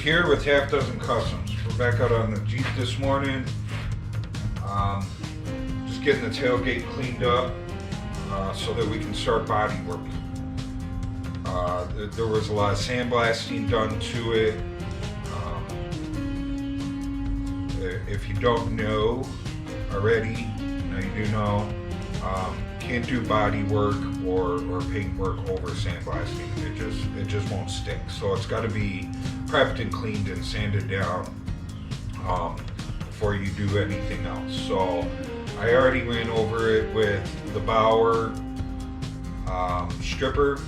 here with Half Dozen Customs. We're back out on the Jeep this morning. Just getting the tailgate cleaned up so that we can start body work. There was a lot of sandblasting done to it. If you don't know already, now you do know, can't do body work or paint work over sandblasting. It just won't stick. So it's got to be prepped and cleaned and sanded down before you do anything else. So I already ran over it with the Bauer stripper,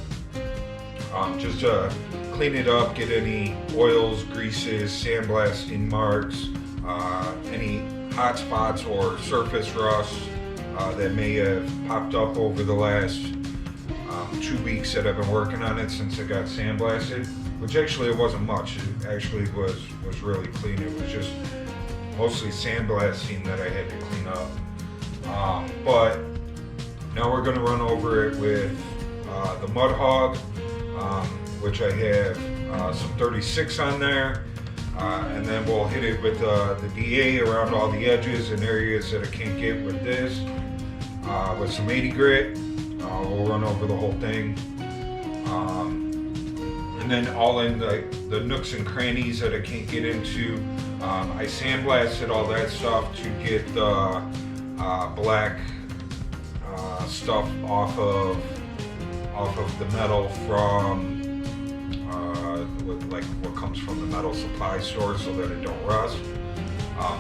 just to clean it up, get any oils, greases, sandblasting marks, any hot spots or surface rust that may have popped up over the last 2 weeks that I've been working on it since it got sandblasted, which actually it wasn't much. It actually was really clean. It was just mostly sandblasting that I had to clean up. But now we're going to run over it with the Mud Hog, which I have some 36 on there. And then we'll hit it with the DA around all the edges and areas that I can't get with this. With some 80 grit, we'll run over the whole thing. And then all in the nooks and crannies that I can't get into, I sandblasted all that stuff to get the black stuff off of the metal from like what comes from the metal supply store, so that it don't rust.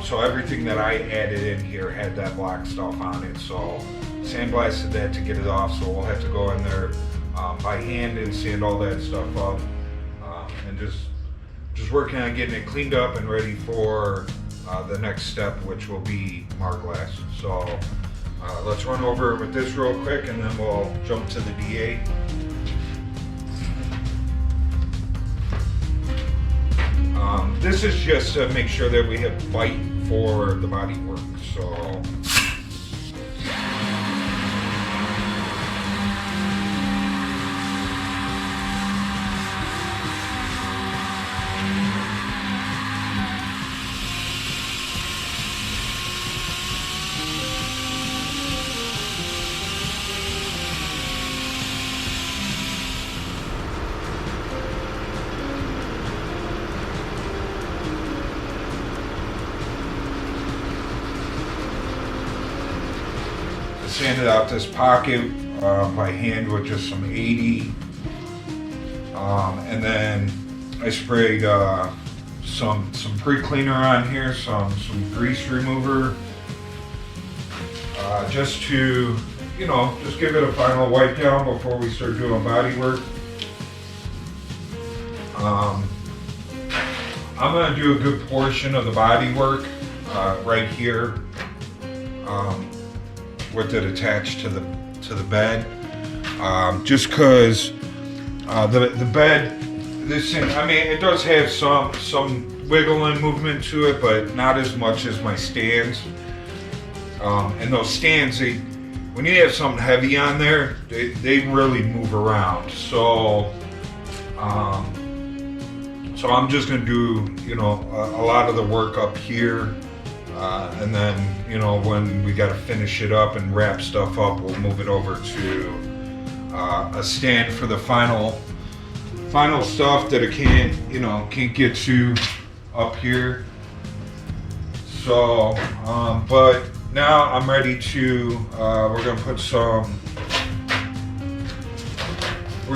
So everything that I added in here had that black stuff on it, so sandblasted that to get it off. So we'll have to go in there by hand and sand all that stuff up, and just working on getting it cleaned up and ready for the next step, which will be Marglass. So let's run over it with this real quick, and then we'll jump to the DA. This is just to make sure that we have bite for the body work. So sanded out this pocket by hand with just some 80, and then I sprayed some pre-cleaner on here, some grease remover, just to, just give it a final wipe down before we start doing body work. I'm going to do a good portion of the body work right here, with it attached to the bed, just because the bed, this thing, I mean, it does have some wiggle and movement to it, but not as much as my stands. And those stands, when you have something heavy on there, they really move around. So I'm just gonna do a lot of the work up here. And then, when we got to finish it up and wrap stuff up, we'll move it over to a stand for the final stuff that I can't get to up here. So, but now I'm ready to, we're going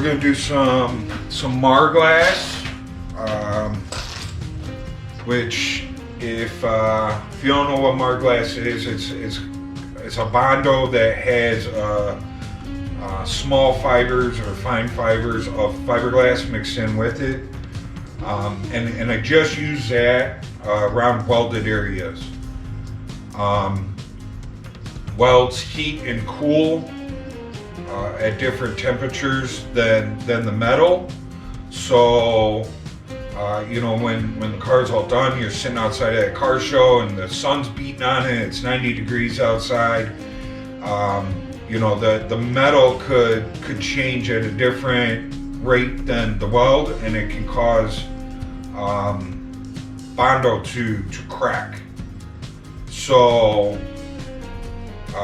to do some Marglass, which, if you don't know what Marglass is, it's a Bondo that has small fibers or fine fibers of fiberglass mixed in with it, and I just use that around welded areas. Welds heat and cool at different temperatures than the metal, so when the car's all done, you're sitting outside at a car show and the sun's beating on it, it's 90 degrees outside, the metal could change at a different rate than the weld, and it can cause Bondo to crack. So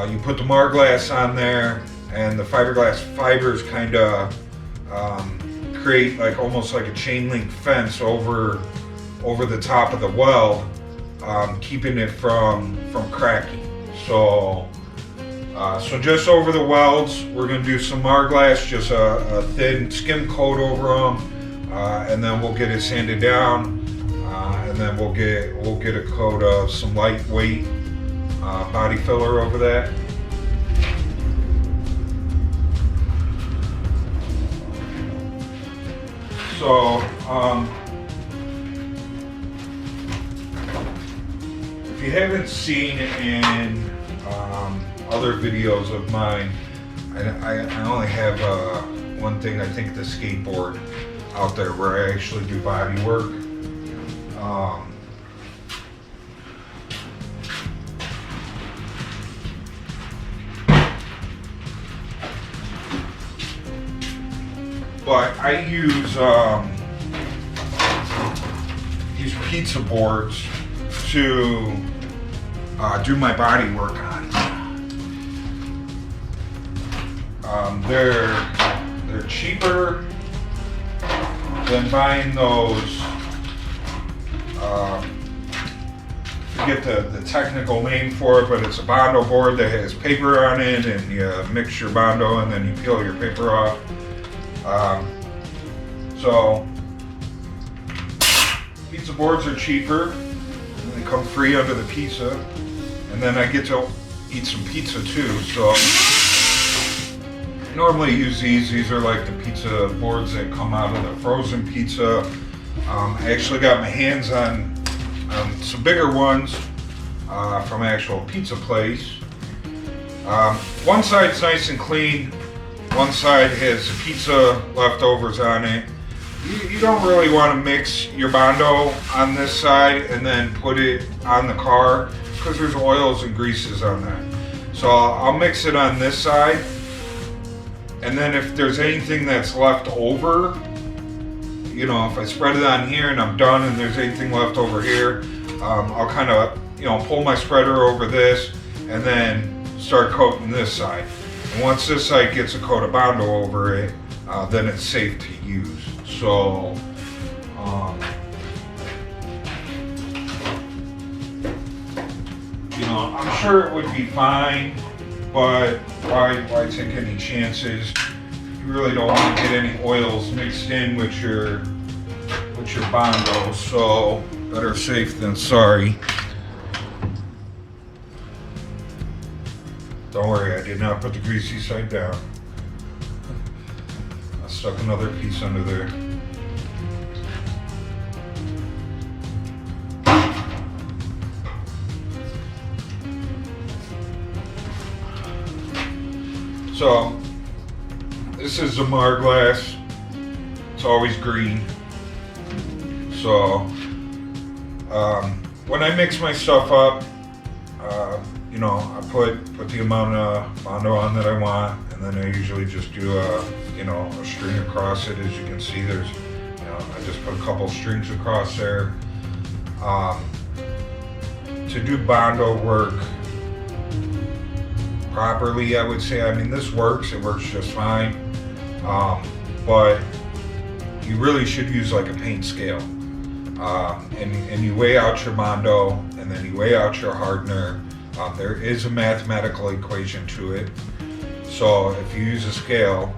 you put the Marglass on there, and the fiberglass fibers kind of create like almost like a chain link fence over the top of the weld, keeping it from cracking. So just over the welds, we're going to do some Marglass, just a thin skim coat over them, and then we'll get it sanded down, and then we'll get a coat of some lightweight body filler over that. So if you haven't seen in other videos of mine, I only have one thing, I think the skateboard out there where I actually do body work. But I use these pizza boards to do my body work on. They're cheaper than buying those. Forget the technical name for it, but it's a Bondo board that has paper on it, and you mix your Bondo and then you peel your paper off. So pizza boards are cheaper, and they come free under the pizza, and then I get to eat some pizza too. So I normally use these. These are like the pizza boards that come out of the frozen pizza. I actually got my hands on some bigger ones from an actual pizza place. One side's nice and clean. One side has pizza leftovers on it. You don't really want to mix your Bondo on this side and then put it on the car because there's oils and greases on that. So I'll mix it on this side, and then if there's anything that's left over, you know, if I spread it on here and I'm done and there's anything left over here, I'll kind of, you know, pull my spreader over this and then start coating this side. And once this side gets a coat of Bondo over it, then it's safe to use. So, you know, I'm sure it would be fine, but why take any chances? You really don't want to get any oils mixed in with your Bondo, so better safe than sorry. Don't worry, I did not put the greasy side down. I stuck another piece under there. So, this is the Marglass. It's always green. So, when I mix my stuff up, you know, I put the amount of Bondo on that I want, and then I usually just do a string across it. As you can see, there's, you know, I just put a couple strings across there. To do Bondo work properly, I would say, I mean, this works, it works just fine, but you really should use like a paint scale, and you weigh out your Bondo, and then you weigh out your hardener. There is a mathematical equation to it, so if you use a scale,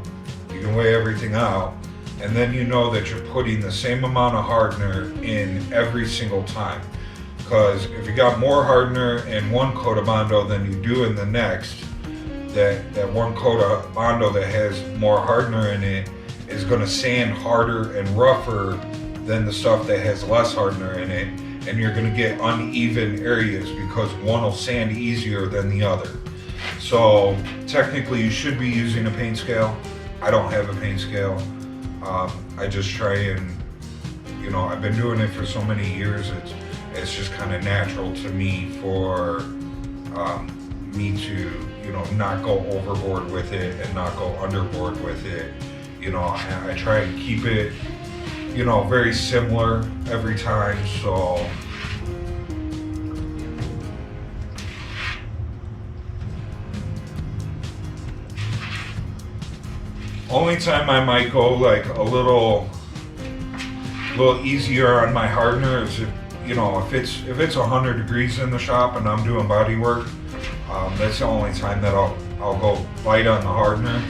you can weigh everything out, and then you know that you're putting the same amount of hardener in every single time. Because if you got more hardener in one coat of Bondo than you do in the next, that one coat of Bondo that has more hardener in it is going to sand harder and rougher than the stuff that has less hardener in it, and you're going to get uneven areas because one will sand easier than the other. So technically you should be using a paint scale. I don't have a paint scale. I just try and, you know, I've been doing it for so many years, it's just kind of natural to me for me to, you know, not go overboard with it and not go underboard with it. You know, I try and keep it, you know, very similar every time, so. Only time I might go like a little easier on my hardener is if, you know, if it's 100 degrees in the shop and I'm doing body work. That's the only time that I'll go light on the hardener,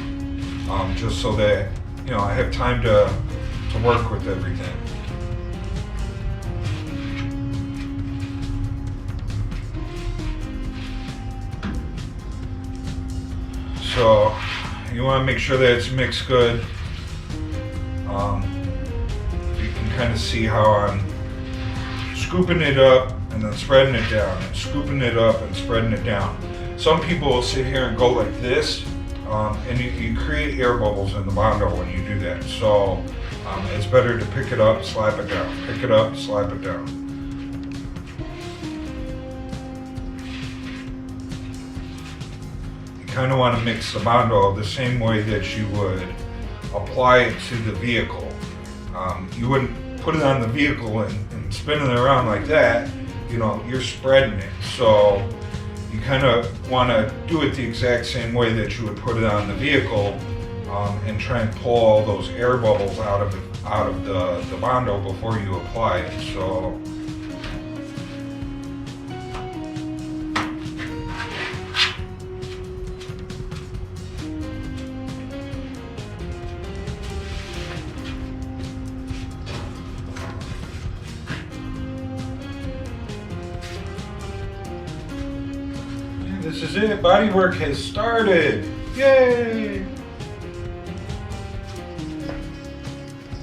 just so that, you know, I have time to work with everything. So you want to make sure that it's mixed good. You can kind of see how I'm scooping it up and then spreading it down, and scooping it up and spreading it down. Some people will sit here and go like this, and you create air bubbles in the Bondo when you do that. So it's better to pick it up, slap it down, pick it up, slap it down. Kind of want to mix the Bondo the same way that you would apply it to the vehicle. You wouldn't put it on the vehicle and spin it around like that. You know, you're spreading it. So you kind of want to do it the exact same way that you would put it on the vehicle, and try and pull all those air bubbles out of the Bondo before you apply it. So. This is it, body work has started. Yay!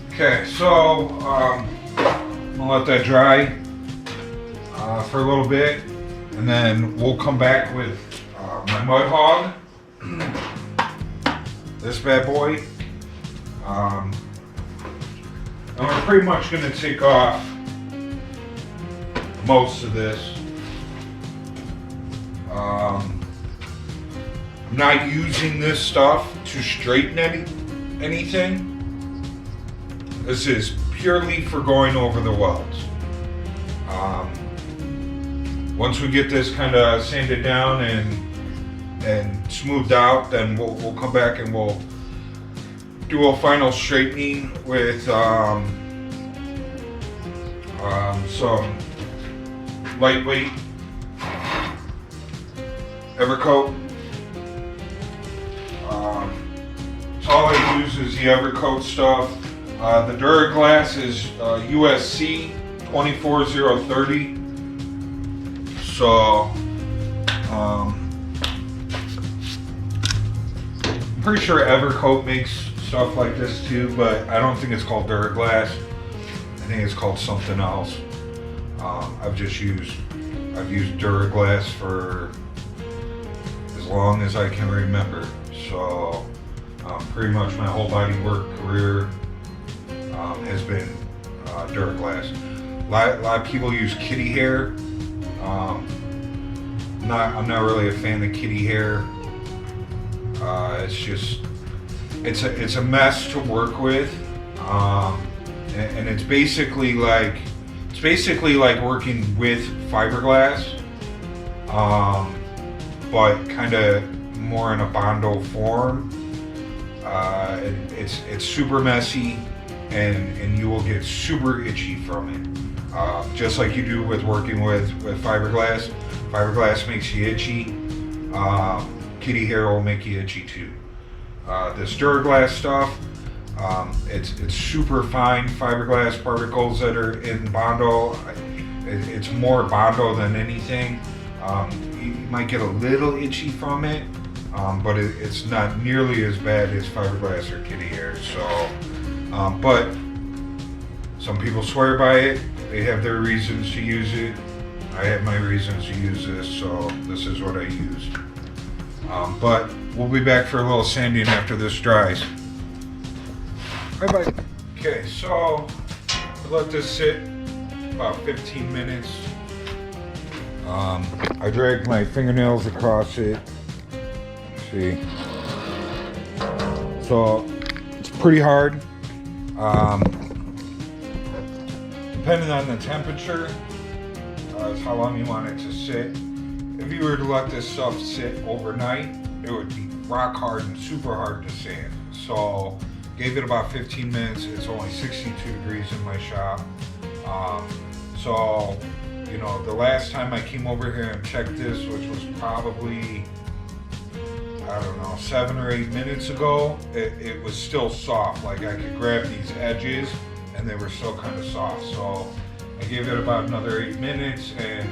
Okay, so I'm gonna let that dry for a little bit, and then we'll come back with my mud hog, this bad boy. And we're pretty much gonna take off most of this. I'm not using this stuff to straighten anything. This is purely for going over the welds. Once we get this kind of sanded down and smoothed out, then we'll come back and we'll do a final straightening with some lightweight Evercoat. So all I use is the Evercoat stuff. The Duraglass is USC 24030. So I'm pretty sure Evercoat makes stuff like this too, but I don't think it's called Duraglass. I think it's called something else. I've used Duraglass for as long as I can remember. So pretty much my whole body work career has been Duraglass. A lot of people use kitty hair. I'm not really a fan of kitty hair. It's a mess to work with, and it's basically like working with fiberglass, but kind of more in a Bondo form. It's super messy, and you will get super itchy from it, just like you do with working with fiberglass. Fiberglass makes you itchy. Kitty hair will make you itchy too. This Duraglass stuff, it's super fine fiberglass particles that are in Bondo. It's more Bondo than anything. You might get a little itchy from it, but it's not nearly as bad as fiberglass or kitty hair. So, but some people swear by it. They have their reasons to use it. I have my reasons to use this, so this is what I used. But we'll be back for a little sanding after this dries. Bye-bye. Okay, so I let this sit about 15 minutes. I dragged my fingernails across it. See? So it's pretty hard. depending on the temperature, is how long you want it to sit. If you were to let this stuff sit overnight, it would be rock hard and super hard to sand. So gave it about 15 minutes. It's only 62 degrees in my shop. So, you know, the last time I came over here and checked this, which was probably, I don't know, 7 or 8 minutes ago, it was still soft. Like I could grab these edges and they were still kind of soft. So I gave it about another 8 minutes and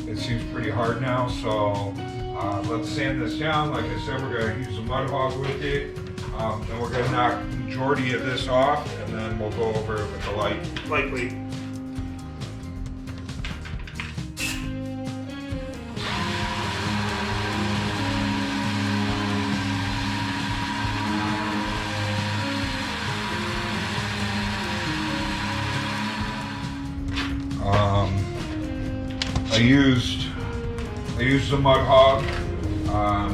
it seems pretty hard now. So let's sand this down. Like I said, we're gonna use a mud hog with it. And we're gonna knock the majority of this off and then we'll go over it with the lightly. I used the mud hog.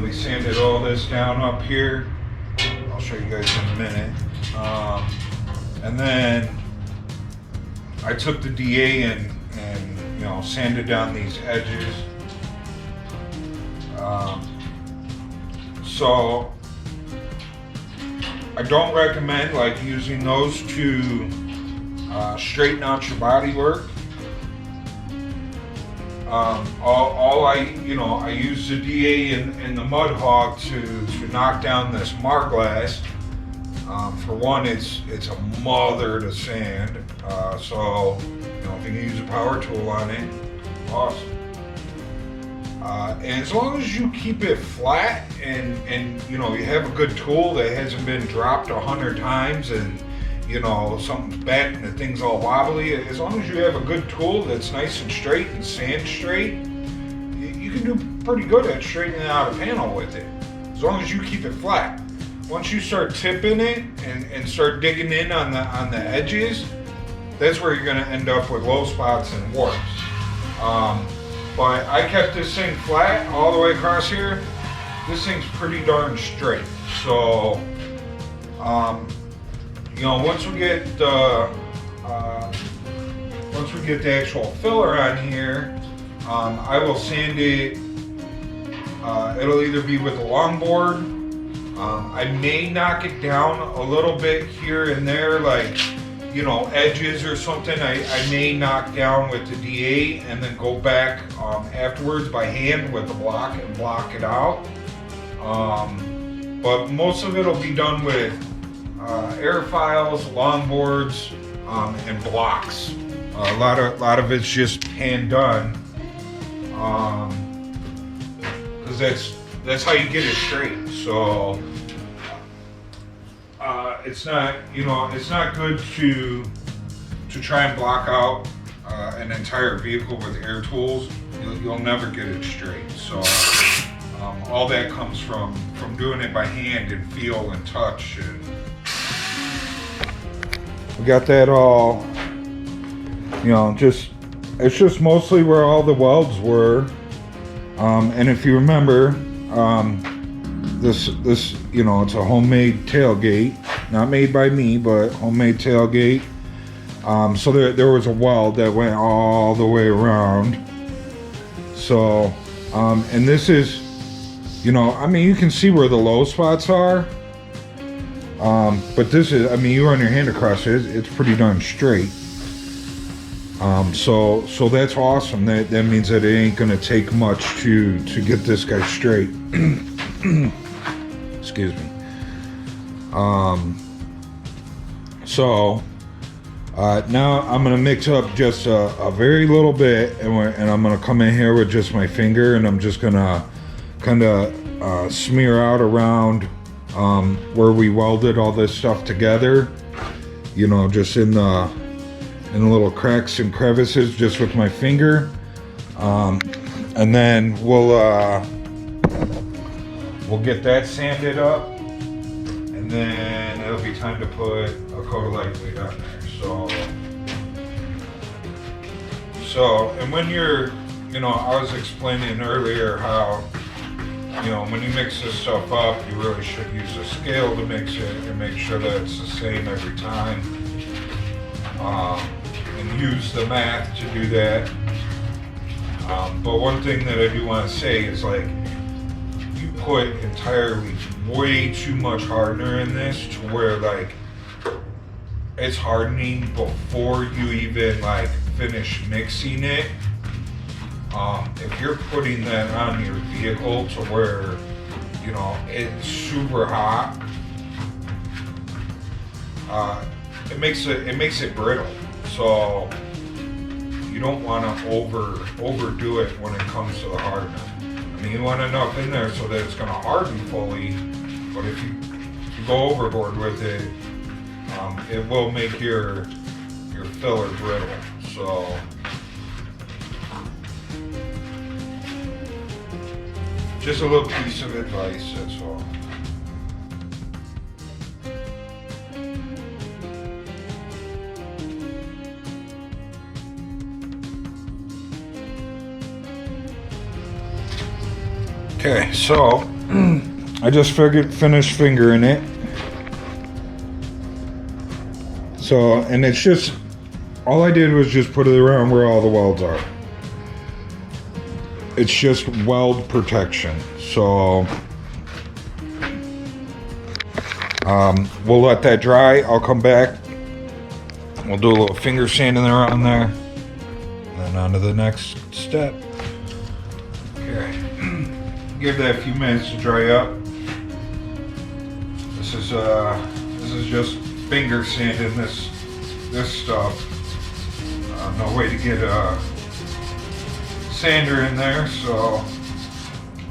We sanded all this down up here. I'll show you guys in a minute. And then I took the DA and you know, sanded down these edges. So I don't recommend like using those to straighten out your body work. I use the DA and the mud hog to knock down this Marglass. For one, it's a mother to sand. So, you know, if you can use a power tool on it, awesome. And as long as you keep it flat and you know, you have a good tool that hasn't been dropped 100 times and you know, something's bent and the thing's all wobbly, as long as you have a good tool that's nice and straight and sand straight, you can do pretty good at straightening out a panel with it, as long as you keep it flat. Once you start tipping it and start digging in on the edges, that's where you're gonna end up with low spots and warps. But I kept this thing flat all the way across here. This thing's pretty darn straight. So, you know, once we get the actual filler on here, I will sand it. It'll either be with a longboard. I may knock it down a little bit here and there, like, you know, edges or something. I may knock down with the DA and then go back afterwards by hand with the block and block it out. But most of it will be done with airfiles, longboards, and blocks. A lot of it's just hand done, because that's how you get it straight. So it's not, you know, it's not good to try and block out an entire vehicle with air tools. You'll never get it straight. So all that comes from doing it by hand and feel and touch. And we got that all, you know, it's just mostly where all the welds were. And if you remember, this, you know, it's a homemade tailgate, not made by me, but homemade tailgate. So there was a weld that went all the way around. So, and this is, you know, I mean, you can see where the low spots are. But this is, I mean, you run your hand across it, it's pretty darn straight. So that's awesome. That means that it ain't gonna take much to get this guy straight. Excuse me. So now I'm gonna mix up just a very little bit, and I'm gonna come in here with just my finger, and I'm just gonna kind of smear out around where we welded all this stuff together, you know, just in the little cracks and crevices, just with my finger. And then we'll get that sanded up, and then it'll be time to put a coat of lightweight on there. So and when you're, you know, I was explaining earlier how, you know, when you mix this stuff up, you really should use a scale to mix it and make sure that it's the same every time. and use the math to do that. But one thing that I do want to say is, like, you put entirely way too much hardener in this to where, like, it's hardening before you even, like, finish mixing it. If you're putting that on your vehicle to where, you know, it's super hot, it makes it brittle. So you don't want to overdo it when it comes to the hardener. I mean, you want enough in there so that it's going to harden fully, but if you go overboard with it, it will make your filler brittle. So just a little piece of advice, that's all. Okay, so I just finished fingering it. So, and it's just, all I did was just put it around where all the welds are. It's just weld protection. So, we'll let that dry. I'll come back. We'll do a little finger sanding around there. And then on to the next step. Okay. Give that a few minutes to dry up. This is just finger sanding this stuff. No way to get a sander in there, so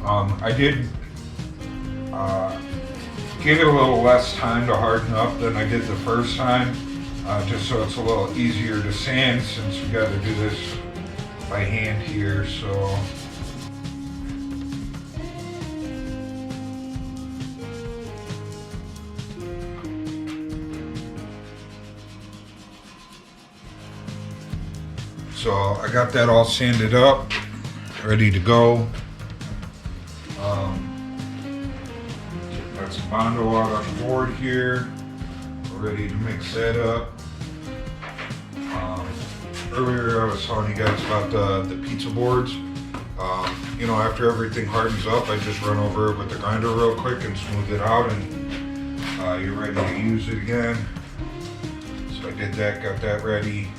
I did give it a little less time to harden up than I did the first time, just so it's a little easier to sand since we got to do this by hand here. So I got that all sanded up, ready to go. Got some Bondo out on the board here. We're ready to mix that up. Earlier I was telling you guys about the pizza boards. You know, after everything hardens up, I just run over it with the grinder real quick and smooth it out, and you're ready to use it again. So I did that, got that ready.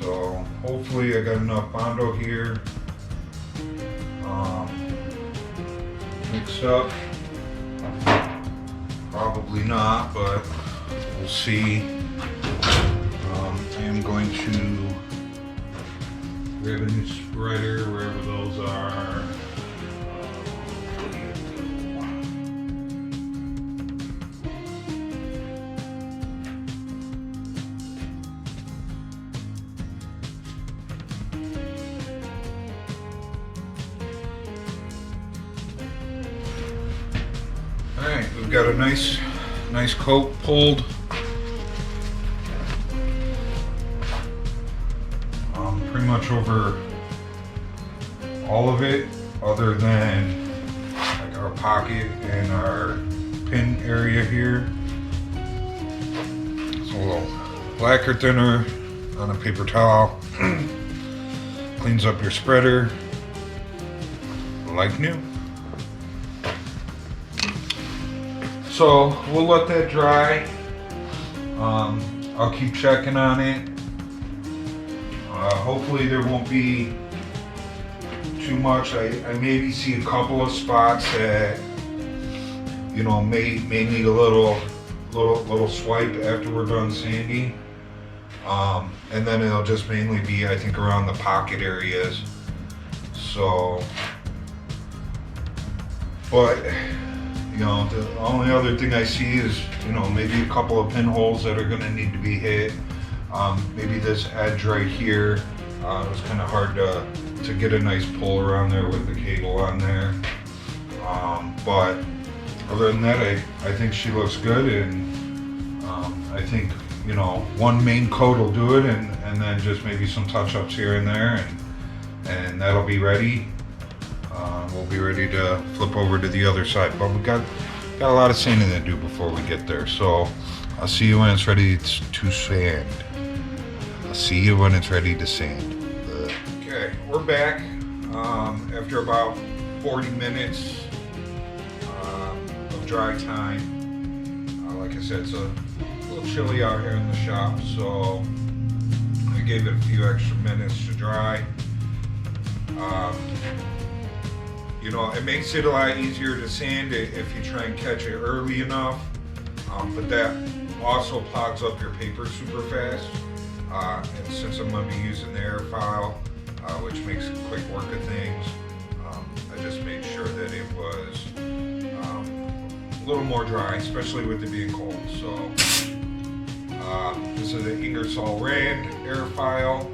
So hopefully I got enough Bondo here mixed up. Probably not, but we'll see. I am going to grab a new spreader wherever those are. Alright, we've got a nice coat pulled. Pretty much over all of it, other than like our pocket and our pin area here. It's a little lacquer thinner on a paper towel. Cleans up your spreader like new. So we'll let that dry. I'll keep checking on it. Hopefully there won't be too much. I maybe see a couple of spots that, you know, may need a little swipe after we're done sanding. And then it'll just mainly be, I think, around the pocket areas. So, but you know, the only other thing I see is, you know, maybe a couple of pinholes that are going to need to be hit. Maybe this edge right here, it was kind of hard to get a nice pull around there with the cable on there. But other than that, I think she looks good, and I think, you know, one main coat will do it, and then just maybe some touch-ups here and there, and that'll be ready. We'll be ready to flip over to the other side, but we got a lot of sanding to do before we get there. So I'll see you when it's ready to sand. I'll see you when it's ready to sand. Okay, we're back after about 40 minutes of dry time. Like I said, it's a little chilly out here in the shop, so I gave it a few extra minutes to dry. You know, it makes it a lot easier to sand it if you try and catch it early enough, but that also clogs up your paper super fast. And since I'm going to be using the air file, which makes quick work of things, I just made sure that it was a little more dry, especially with it being cold. So this is the Ingersoll Rand air file.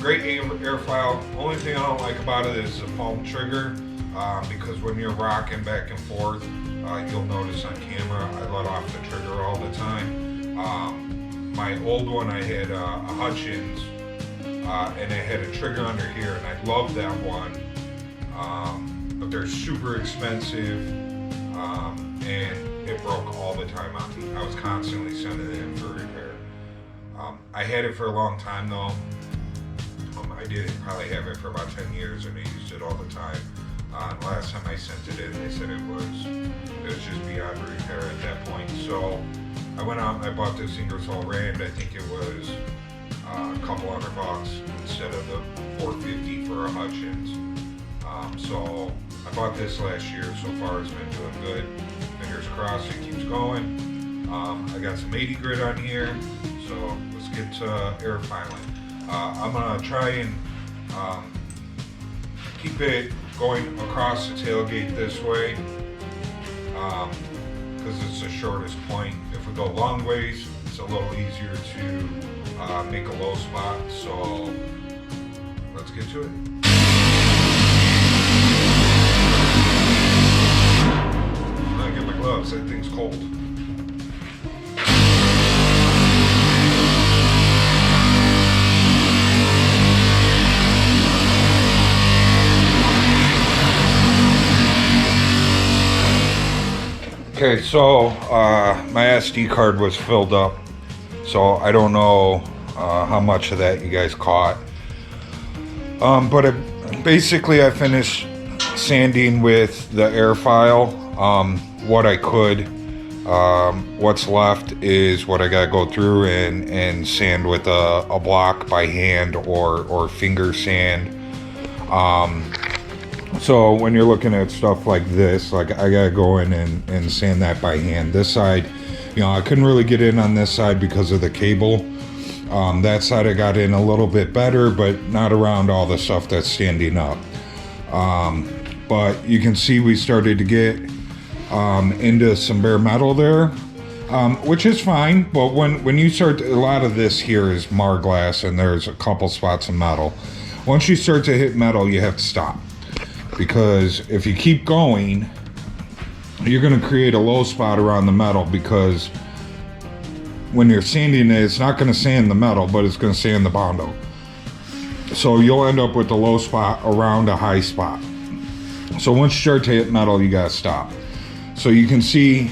Great air file. Only thing I don't like about it is the foam trigger, because when you're rocking back and forth, you'll notice on camera I let off the trigger all the time. My old one, I had a Hutchins, and it had a trigger under here, and I love that one, but they're super expensive, and it broke all the time on me. I was constantly sending it in for repair. I had it for a long time though. I did probably have it for about 10 years, and I used it all the time. Last time I sent it in, they said it was just beyond repair at that point. So I went out and I bought this Ingersoll Rand. I think it was a couple $100 instead of the $450 for a Hutchins. So I bought this last year. So far it's been doing good. Fingers crossed it keeps going. I got some 80 grit on here, so let's get to air filing. I'm gonna try and keep it going across the tailgate this way, because it's the shortest point. If we go long ways, it's a little easier to make a low spot. So let's get to it. I'm gonna get my gloves. That thing's cold. Okay, so my SD card was filled up, so I don't know how much of that you guys caught. But basically I finished sanding with the air file what I could. What's left is what I gotta go through and sand with a block by hand or finger sand. So when you're looking at stuff like this, like I gotta go in and sand that by hand. This side, you know, I couldn't really get in on this side because of the cable. That side I got in a little bit better, but not around all the stuff that's standing up. But you can see we started to get into some bare metal there, which is fine. But when you start, a lot of this here is Marglass, and there's a couple spots of metal. Once you start to hit metal, you have to stop. Because if you keep going, you're going to create a low spot around the metal, because when you're sanding it, it's not going to sand the metal, but it's going to sand the Bondo. So you'll end up with a low spot around a high spot. So once you start to hit metal, you got to stop. So you can see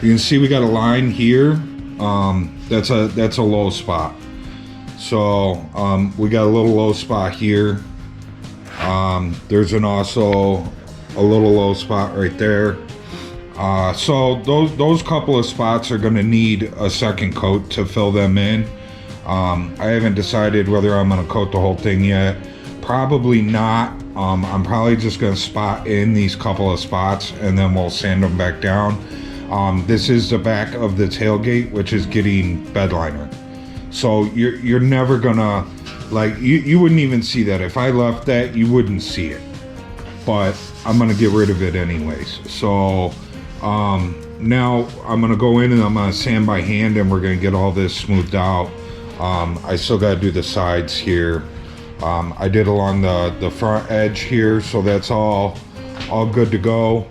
we got a line here. That's a low spot. So we got a little low spot here. There's also a little low spot right there. So those couple of spots are going to need a second coat to fill them in. I haven't decided whether I'm going to coat the whole thing yet. Probably not. I'm probably just going to spot in these couple of spots, and then we'll sand them back down. This is the back of the tailgate, which is getting bed liner. So you're never gonna, like, you wouldn't even see that. If I left that, you wouldn't see it. But I'm gonna get rid of it anyways. So now I'm gonna go in and I'm gonna sand by hand, and we're gonna get all this smoothed out. I still gotta do the sides here. I did along the front edge here, so that's all good to go.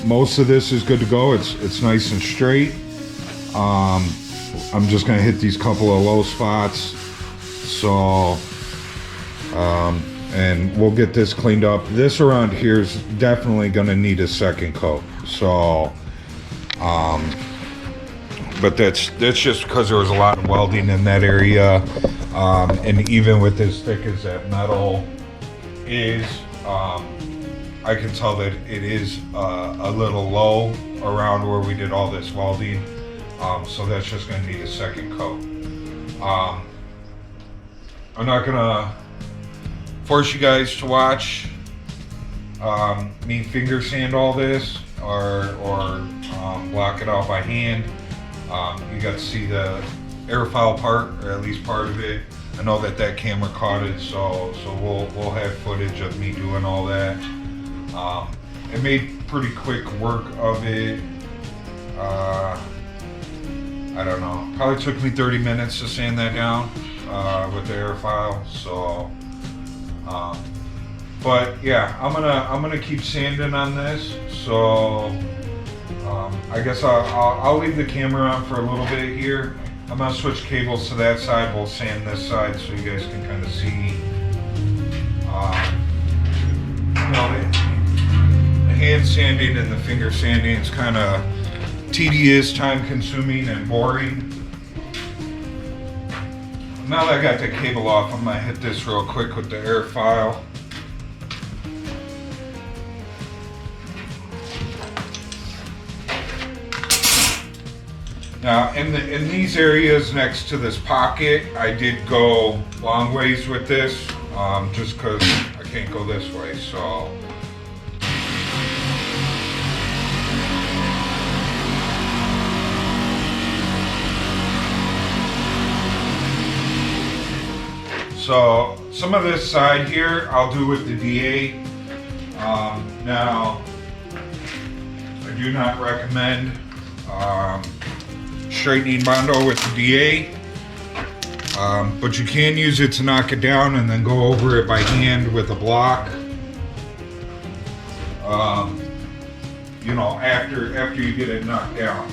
Most of this is good to go. It's nice and straight. I'm just gonna hit these couple of low spots. So, and we'll get this cleaned up. This around here is definitely gonna need a second coat. So, but that's just because there was a lot of welding in that area, and even with as thick as that metal is, I can tell that it is a little low around where we did all this welding, so that's just going to need a second coat. I'm not going to force you guys to watch me finger sand all this or block it out by hand. You got to see the airfoil part, or at least part of it. I know that camera caught it, so we'll have footage of me doing all that. It made pretty quick work of it. I don't know, probably took me 30 minutes to sand that down with the airfoil. So, but yeah, I'm gonna keep sanding on this. So I guess I'll leave the camera on for a little bit here. I'm gonna switch cables to that side. We'll sand this side so you guys can kind of see. You know, the hand sanding and the finger sanding is kind of tedious, time consuming, and boring. Now that I got the cable off, I'm gonna hit this real quick with the airfoil. Now in these areas next to this pocket, I did go long ways with this, just because I can't go this way, so. So some of this side here, I'll do with the DA. Now, I do not recommend straightening Bondo with the DA, but you can use it to knock it down and then go over it by hand with a block. You know, after you get it knocked down.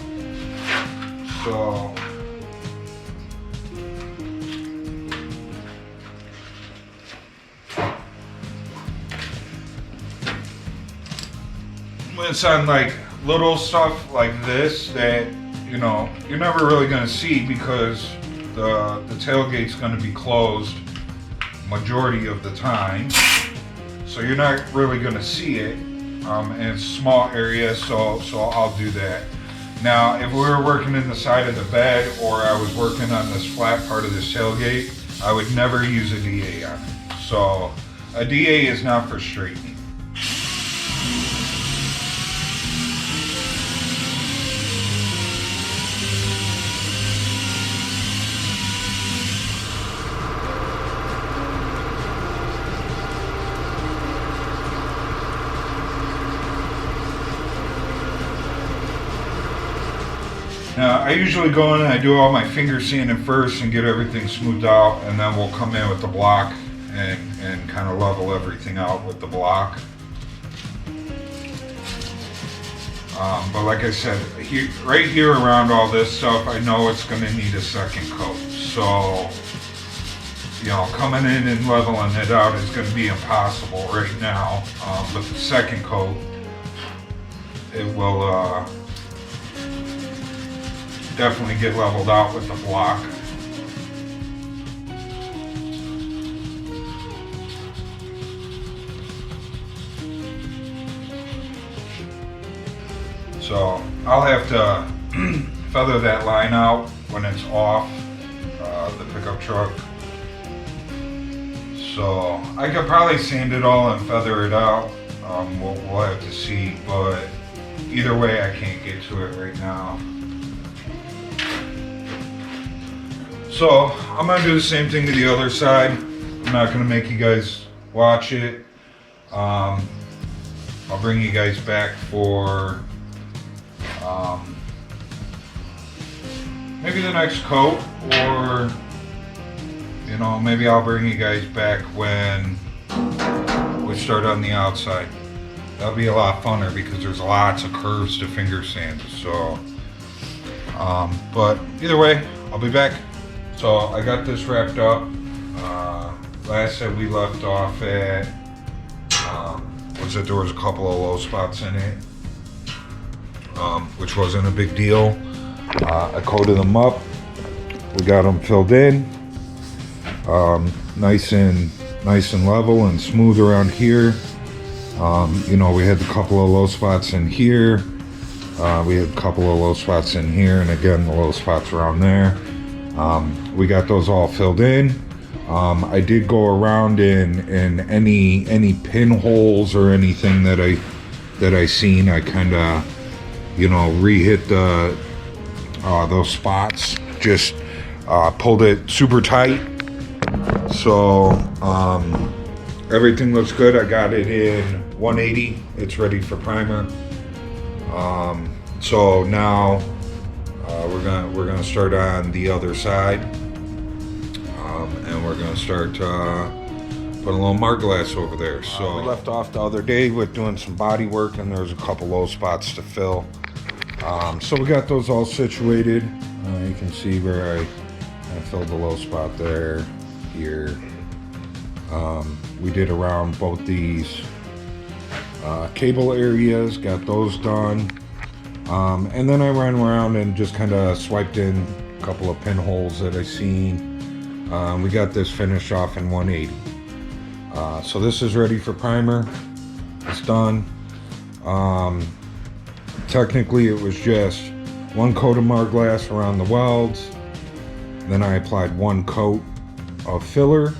So. It's on like little stuff like this that, you know, you're never really going to see because the tailgate's going to be closed majority of the time, so you're not really going to see it, and it's a small area, so I'll do that. Now if we were working in the side of the bed or I was working on this flat part of this tailgate, I would never use a DA on it. So a DA is not for straightening. Now, I usually go in and I do all my finger sanding first and get everything smoothed out, and then we'll come in with the block and kind of level everything out with the block. But like I said, right here around all this stuff, I know it's going to need a second coat. So, you know, coming in and leveling it out is going to be impossible right now. But the second coat, it will definitely get leveled out with the block. So I'll have to feather that line out when it's off the pickup truck. So I could probably sand it all and feather it out. We'll have to see, but either way I can't get to it right now. So I'm gonna do the same thing to the other side. I'm not gonna make you guys watch it. I'll bring you guys back for maybe the next coat, or you know, maybe I'll bring you guys back when we start on the outside. That'll be a lot funner because there's lots of curves to finger sand. So, but either way, I'll be back. So I got this wrapped up. Last time we left off at, was that there was a couple of low spots in it, which wasn't a big deal. I coated them up. We got them filled in, nice and level and smooth around here. You know, we had a couple of low spots in here. We had a couple of low spots in here, and again, the low spots around there. We got those all filled in. I did go around in any pinholes or anything that I seen. I kind of, you know, re-hit those spots. Just pulled it super tight. So everything looks good. I got it in 180. It's ready for primer. So now we're gonna start on the other side, and we're gonna start putting a little mark glass over there. So we left off the other day with doing some body work, and there's a couple low spots to fill. So we got those all situated. You can see where I filled the low spot there, here. We did around both these cable areas, got those done. And then I ran around and just kind of swiped in a couple of pinholes that I seen. We got this finished off in 180. So this is ready for primer. It's done. Technically it was just one coat of mark glass around the welds. Then I applied one coat of filler.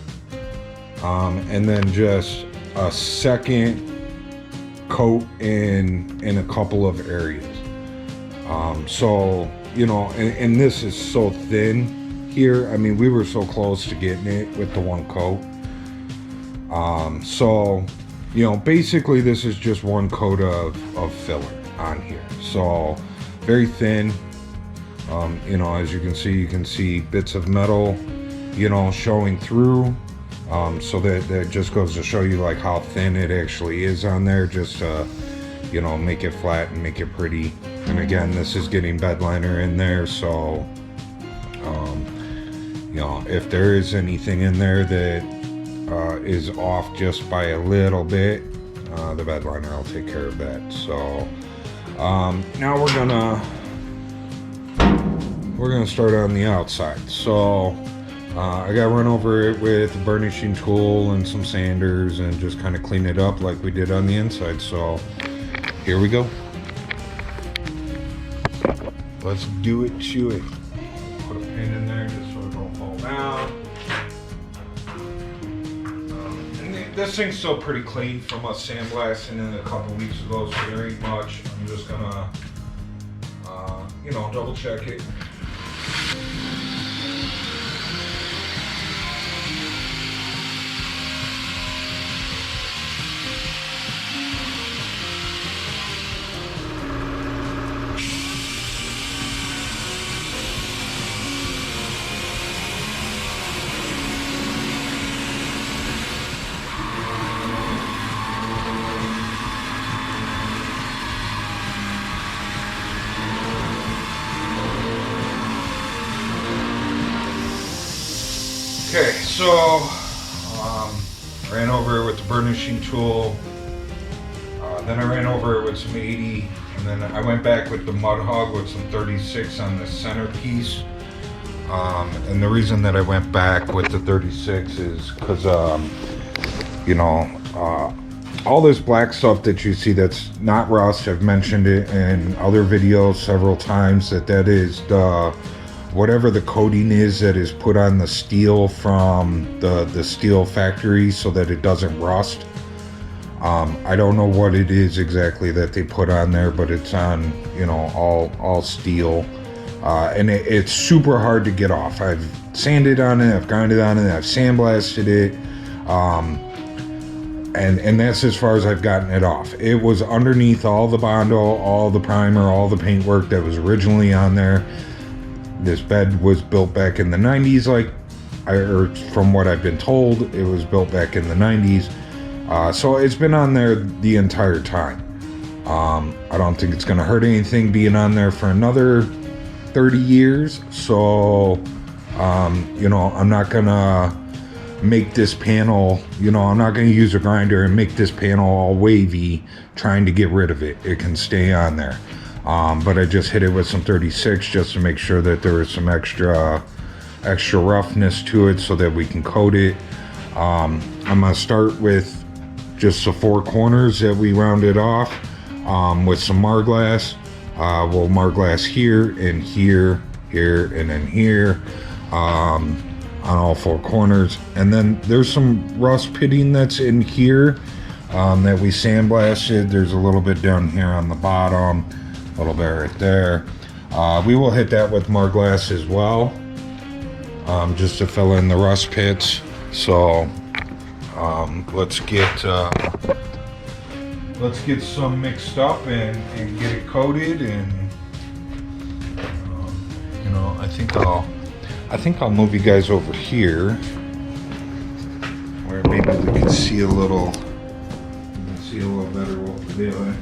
And then just a second coat in a couple of areas. So, you know, and this is so thin here. I mean, we were so close to getting it with the one coat. So, you know, basically this is just one coat of filler on here. So very thin. You know, as you can see bits of metal, you know, showing through. So that just goes to show you like how thin it actually is on there, just to, you know, make it flat and make it pretty. And again, this is getting bed liner in there, so you know, if there is anything in there that is off just by a little bit, the bed liner will take care of that. So now we're gonna start on the outside. So I got run over it with a burnishing tool and some sanders and just kind of clean it up like we did on the inside. So here we go. Let's do it to it. Put a pin in there just so it don't fall down. And this thing's still pretty clean from us sandblasting it a couple weeks ago, so there ain't much. I'm just gonna, you know, double check it. Okay, so ran over it with the burnishing tool, then I ran over it with some 80, and then I went back with the mud hog with some 36 on the centerpiece. And the reason that I went back with the 36 is because, you know, all this black stuff that you see that's not rust, I've mentioned it in other videos several times, that is the whatever the coating is that is put on the steel from the steel factory so that it doesn't rust. I don't know what it is exactly that they put on there, but it's on, you know, all steel. And it's super hard to get off. I've sanded on it, I've grinded on it, I've sandblasted it. And that's as far as I've gotten it off. It was underneath all the Bondo, all the primer, all the paintwork that was originally on there. This bed was built back in the 90s, or from what I've been told, it was built back in the 90s. So it's been on there the entire time. I don't think it's going to hurt anything being on there for another 30 years. So, you know, I'm not going to make this panel, you know, I'm not going to use a grinder and make this panel all wavy trying to get rid of it. It can stay on there. but I just hit it with some 36 just to make sure that there was some extra roughness to it so that we can coat it. I'm gonna start with just the 4 corners that we rounded off with some Marglass. We'll Marglass here and here, here, and then here on all 4 corners. And then there's some rust pitting that's in here that we sandblasted. There's a little bit down here on the bottom, a little bit right there. We will hit that with Marglass as well, just to fill in the rust pits. So let's get some mixed up and get it coated. And you know, I think I'll move you guys over here where maybe we can see a little better what we're doing.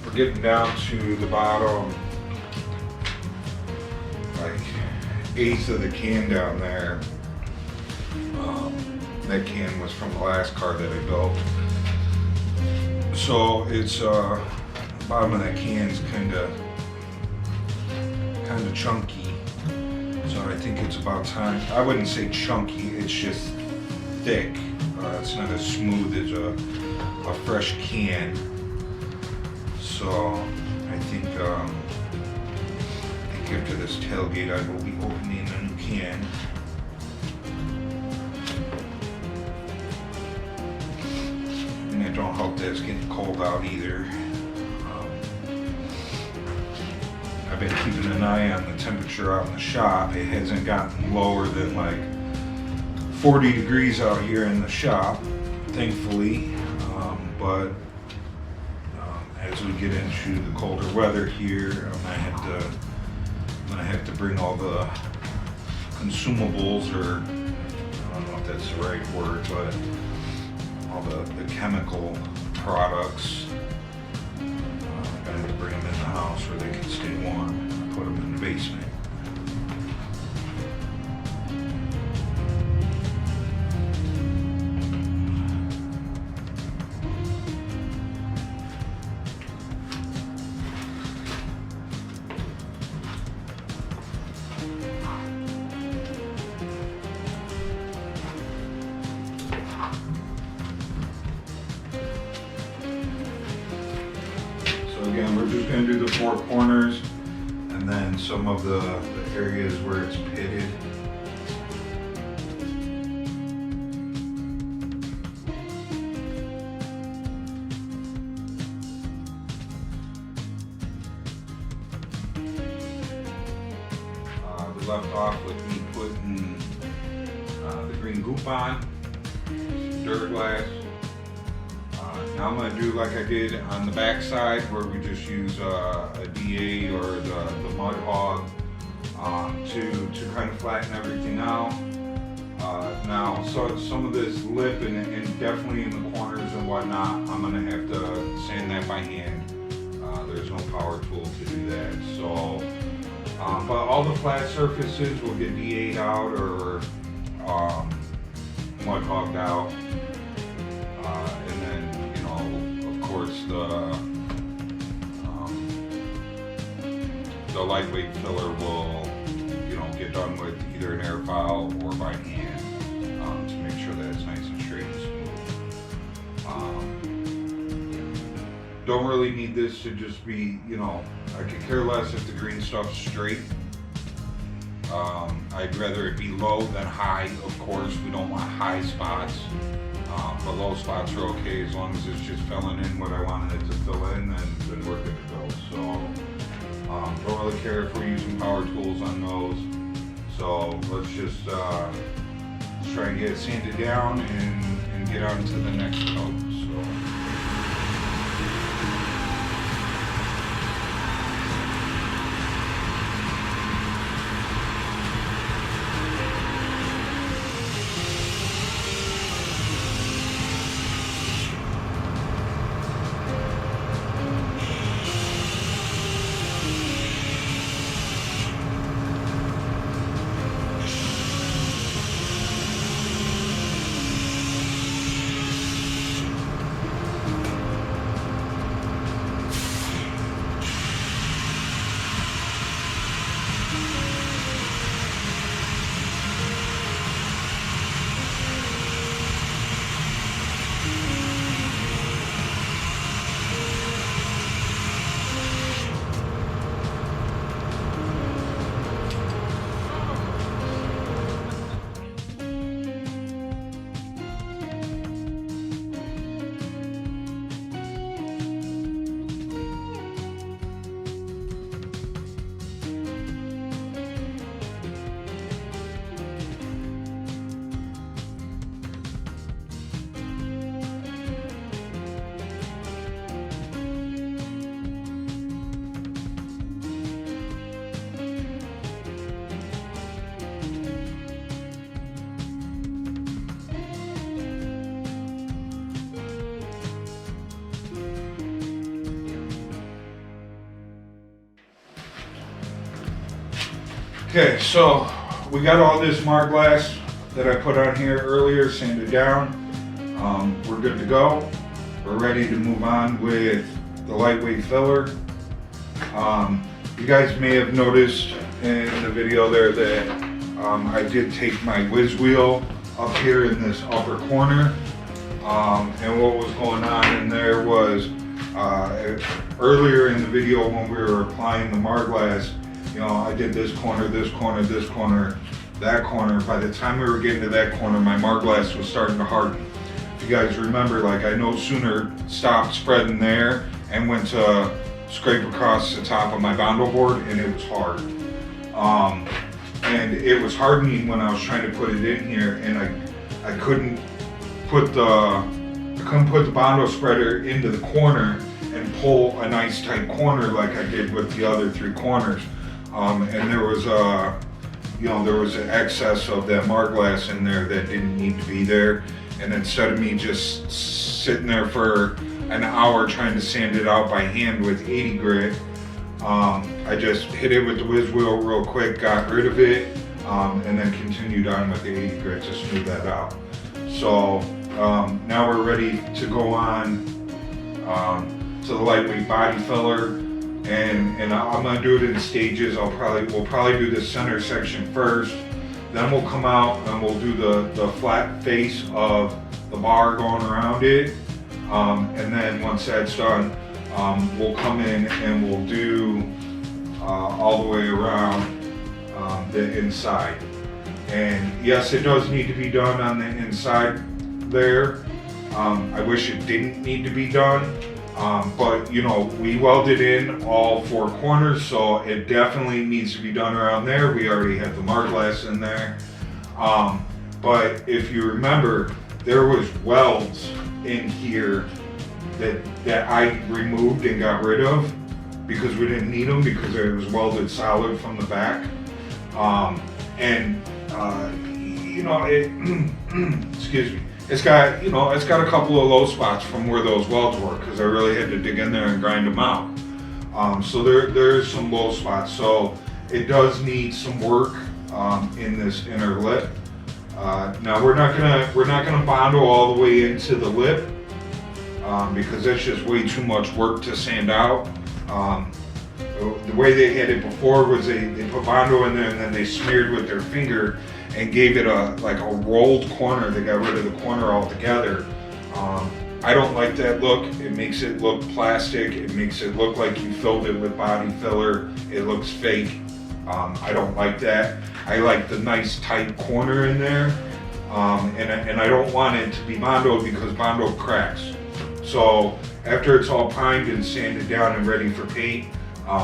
We're getting down to the bottom, like 1/8 of the can down there. That can was from the last car that I built. So it's the bottom of that can's kind of chunky. So I think it's about time. I wouldn't say chunky, it's just thick. It's not as smooth as a fresh can. So I think after this tailgate I will be opening a new can. And it don't help that it's getting cold out either. I've been keeping an eye on the temperature out in the shop. It hasn't gotten lower than like 40 degrees out here in the shop, thankfully. But as we get into the colder weather here, I'm gonna have to bring all the consumables, or I don't know if that's the right word, but all the chemical products. I'm gonna have to bring them in the house where they can stay warm. Put them in the basement. Again, we're just going to do the 4 corners and then some of the areas where it's pitted. We left off with me putting the green goop on, Duraglass. Now I'm going to do like I did on the back side, where we just use a DA or the mud hog to kind of flatten everything out. Now, so some of this lip and definitely in the corners and whatnot, I'm going to have to sand that by hand. There's no power tool to do that. So, but all the flat surfaces will get DA'd out or mud hogged out. And then, you know, of course, the lightweight filler will, you know, get done with either an air file or by hand to make sure that it's nice and straight and smooth. Don't really need this to just be, you know, I could care less if the green stuff's straight. I'd rather it be low than high, of course. We don't want high spots. But low spots are okay as long as it's just filling in what I wanted it to fill in, then we're good to go. So don't really care if we're using power tools on those. So let's just try and get it sanded down and get on to the next coat. Okay, so we got all this Marglass that I put on here earlier sanded down. We're good to go. We're ready to move on with the lightweight filler. You guys may have noticed in the video there that I did take my whiz wheel up here in this upper corner. And what was going on in there was earlier in the video when we were applying the Marglass, you know, I did this corner, this corner, this corner, that corner. By the time we were getting to that corner, my Marglass was starting to harden. If you guys remember, like, I no sooner stopped spreading there and went to scrape across the top of my Bondo board, and it was hard. And it was hardening when I was trying to put it in here, and I couldn't put the Bondo spreader into the corner and pull a nice tight corner like I did with the other three corners. And there was an excess of that Marglass in there that didn't need to be there. And instead of me just sitting there for an hour trying to sand it out by hand with 80 grit, I just hit it with the whiz wheel real quick, got rid of it, and then continued on with the 80 grit to smooth that out. So now we're ready to go on to the lightweight body filler, and I'm gonna do it in stages. We'll probably do the center section first, then we'll come out and we'll do the flat face of the bar going around it, and then once that's done, we'll come in and we'll do all the way around the inside. And yes, it does need to be done on the inside there. I wish it didn't need to be done, but you know, we welded in all four corners, so it definitely needs to be done around there. We already had the Marglass in there, but if you remember, there was welds in here that I removed and got rid of because we didn't need them because it was welded solid from the back. You know, excuse me. It's got a couple of low spots from where those welds were because I really had to dig in there and grind them out. So there's some low spots. So it does need some work in this inner lip. Now we're not gonna Bondo all the way into the lip because that's just way too much work to sand out. The way they had it before was they put Bondo in there and then they smeared with their finger and gave it like a rolled corner. They got rid of the corner altogether. I don't like that look. It makes it look plastic. It makes it look like you filled it with body filler. It looks fake. I don't like that. I like the nice tight corner in there. And I don't want it to be Bondo because Bondo cracks. So after it's all primed and sanded down and ready for paint,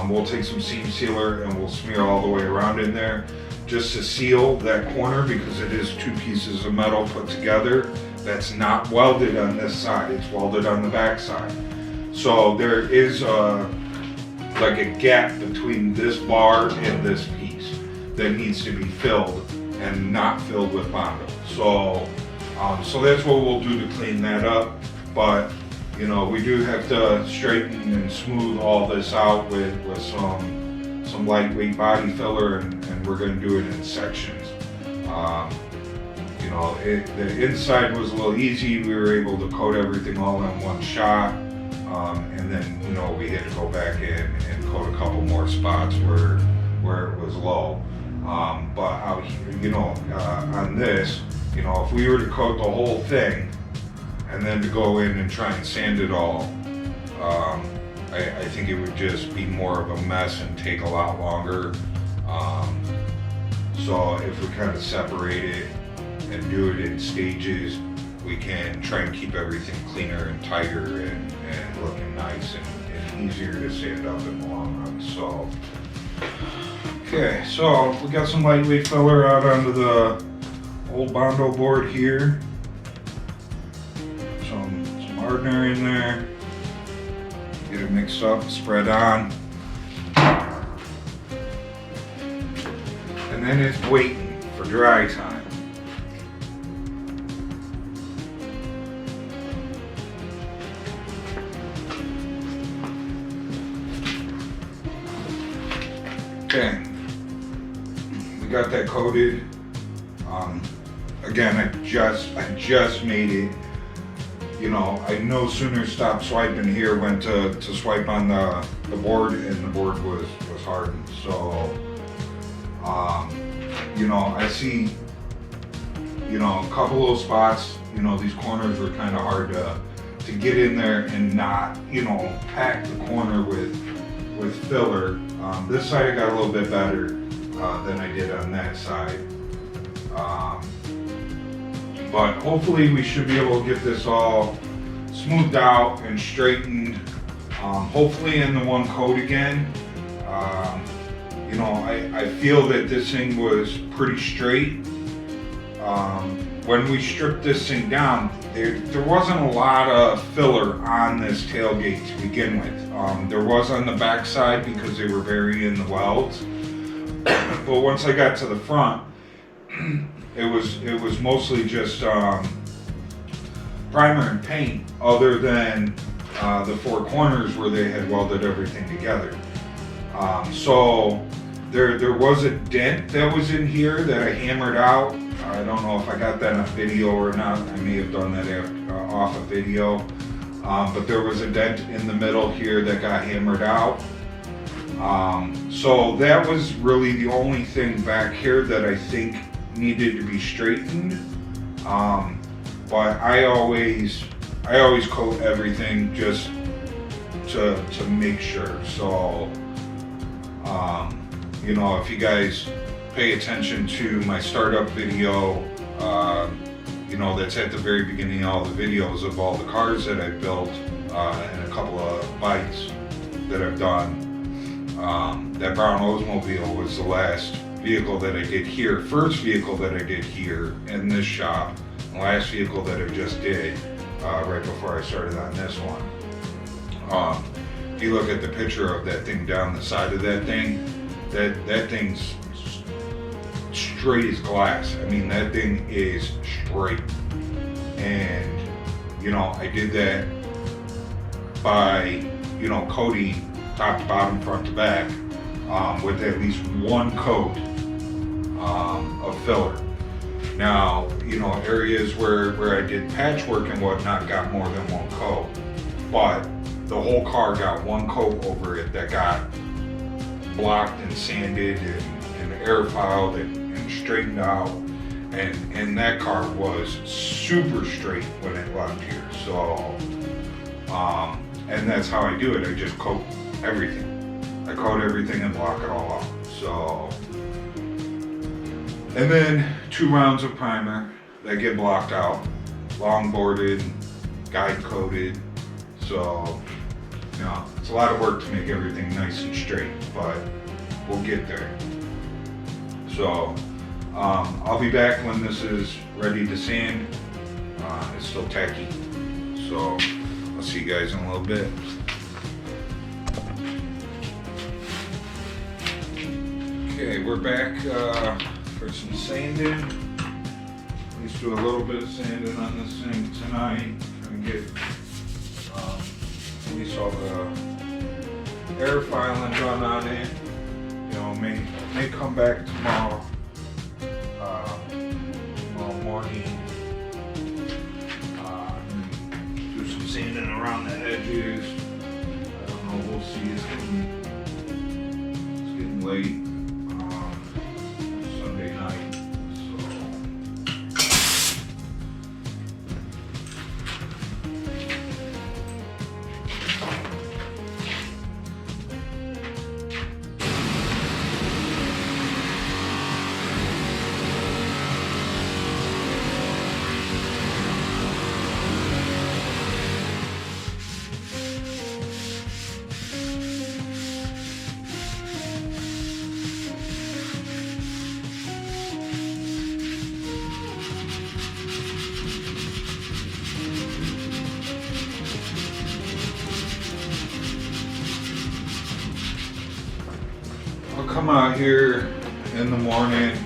we'll take some seam sealer and we'll smear all the way around in there just to seal that corner because it is two pieces of metal put together that's not welded on this side, it's welded on the back side. So there is like a gap between this bar and this piece that needs to be filled and not filled with Bondo. So that's what we'll do to clean that up. But you know, we do have to straighten and smooth all this out with some lightweight body filler, and we're going to do it in sections. You know, the inside was a little easy. We were able to coat everything all in one shot, and then you know we had to go back in and coat a couple more spots where it was low. But out here, you know, on this, you know, if we were to coat the whole thing and then to go in and try and sand it all, I think it would just be more of a mess and take a lot longer. So if we kind of separate it and do it in stages, we can try and keep everything cleaner and tighter and looking nice and easier to sand up in the long run. So, okay, so we got some lightweight filler out onto the old Bondo board here. Some hardener in there. Get it mixed up, spread on. And then it's waiting for dry time. Okay. got that coated. Again, I just made it. You know, I no sooner stopped swiping here, went to swipe on the board, and the board was hardened. So, you know, I see, you know, a couple little spots. You know, these corners were kind of hard to get in there and not, you know, pack the corner with filler. This side I got a little bit better than I did on that side. But hopefully we should be able to get this all smoothed out and straightened. Hopefully in the one coat again. You know, I feel that this thing was pretty straight. When we stripped this thing down, there wasn't a lot of filler on this tailgate to begin with. There was on the back side because they were burying the welds. But once I got to the front, it was mostly just primer and paint, other than the four corners where they had welded everything together. So there was a dent that was in here that I hammered out. I don't know if I got that on video or not. I may have done that off a video. But there was a dent in the middle here that got hammered out. So that was really the only thing back here that I think needed to be straightened. But I always coat everything just to make sure. So you know, if you guys pay attention to my startup video, you know, that's at the very beginning of all the videos of all the cars that I've built and a couple of bikes that I've done. That brown Oldsmobile was the last vehicle that I did here, first vehicle that I did here in this shop, the last vehicle that I just did right before I started on this one. If you look at the picture of that thing down the side of that thing, that thing's straight as glass. I mean, that thing is straight. And, you know, I did that by, you know, coating top to bottom, front to back, with at least one coat of filler. Now, you know, areas where I did patchwork and whatnot got more than one coat, but the whole car got one coat over it that got blocked and sanded and air filed and straightened out, and that car was super straight when it left here. So, and that's how I do it. I just coat everything. I coat everything and block it all out. So, and then 2 rounds of primer that get blocked out, long boarded, guide coated. So, you know, it's a lot of work to make everything nice and straight, but we'll get there. So, I'll be back when this is ready to sand. It's still tacky. So, I'll see you guys in a little bit. Okay, we're back for some sanding. Let's do a little bit of sanding on this thing tonight. Trying to get at least all the air filing done on it. You know, may come back tomorrow morning. Do some sanding around the edges. I don't know, we'll see. It's getting late. Sunday night. Come out here in the morning,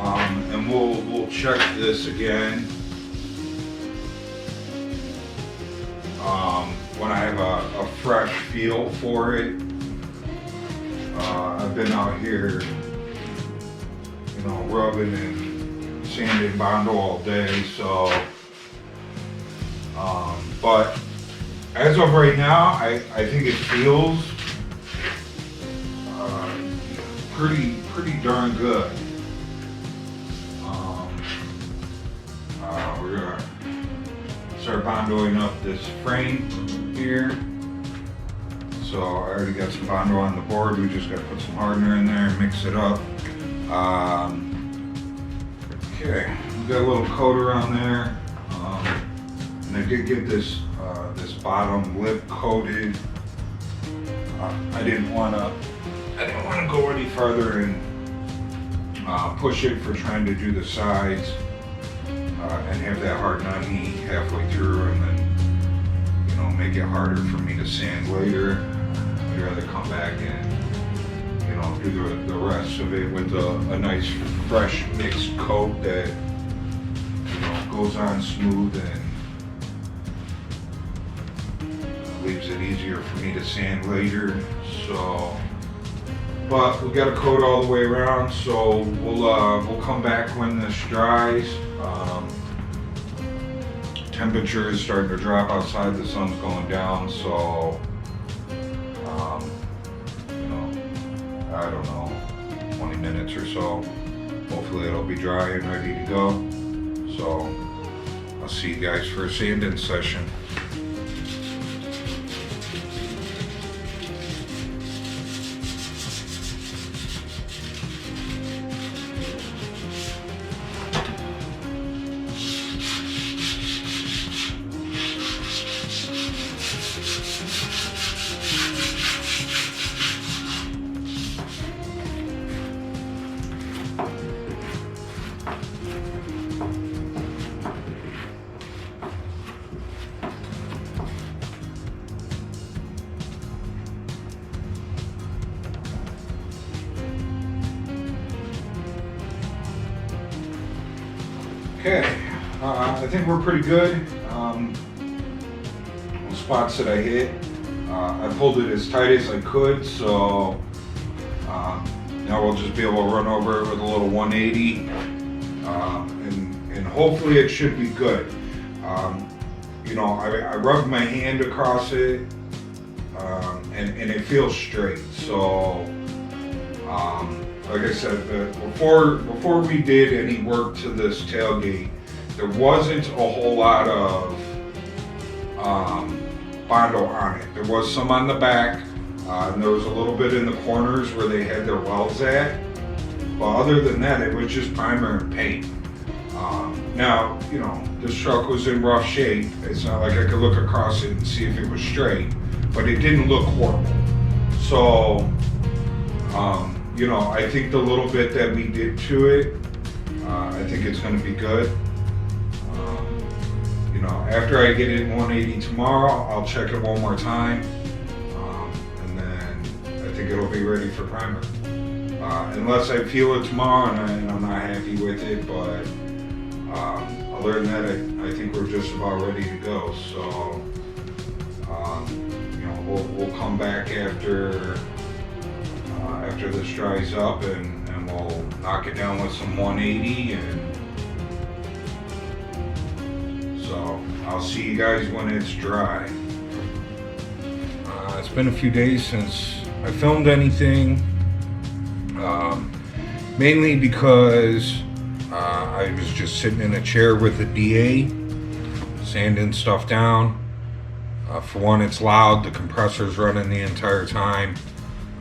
and we'll check this again when I have a fresh feel for it. I've been out here, rubbing and sanding Bondo all day. So, but as of right now, I think it feels pretty darn good. We're gonna start Bondoing up this frame here. So I already got some Bondo on the board. We just got to put some hardener in there and mix it up. Okay, we got a little coater on there, and I did get this this bottom lip coated. I didn't want to go any further and push it for trying to do the sides and have that harden on me halfway through, and then make it harder for me to sand later. I'd rather come back and do the rest of it with a nice fresh mixed coat that goes on smooth and leaves it easier for me to sand later. So, but we got to coat all the way around, so we'll come back when this dries. Temperature is starting to drop outside, the sun's going down, so I don't know, 20 minutes or so. Hopefully it'll be dry and ready to go. So I'll see you guys for a sanding session. Okay, I think we're pretty good. The spots that I hit, I pulled it as tight as I could, so now we'll just be able to run over it with a little 180, and hopefully it should be good. I rubbed my hand across it, and it feels straight. So, like I said, before we did any work to this tailgate, there wasn't a whole lot of Bondo on it. There was some on the back, and there was a little bit in the corners where they had their welds at. But other than that, it was just primer and paint. Now, this truck was in rough shape. It's not like I could look across it and see if it was straight, but it didn't look horrible. So, I think the little bit that we did to it, I think it's going to be good. After I get it in 180 tomorrow, I'll check it one more time, and then I think it'll be ready for primer. Unless I feel it tomorrow and I'm not happy with it, but other than that, I think we're just about ready to go. So, we'll come back after this dries up, and we'll knock it down with some 180, and so I'll see you guys when it's dry. It's been a few days since I filmed anything, mainly because I was just sitting in a chair with a DA, sanding stuff down. For one, it's loud, the compressor's running the entire time,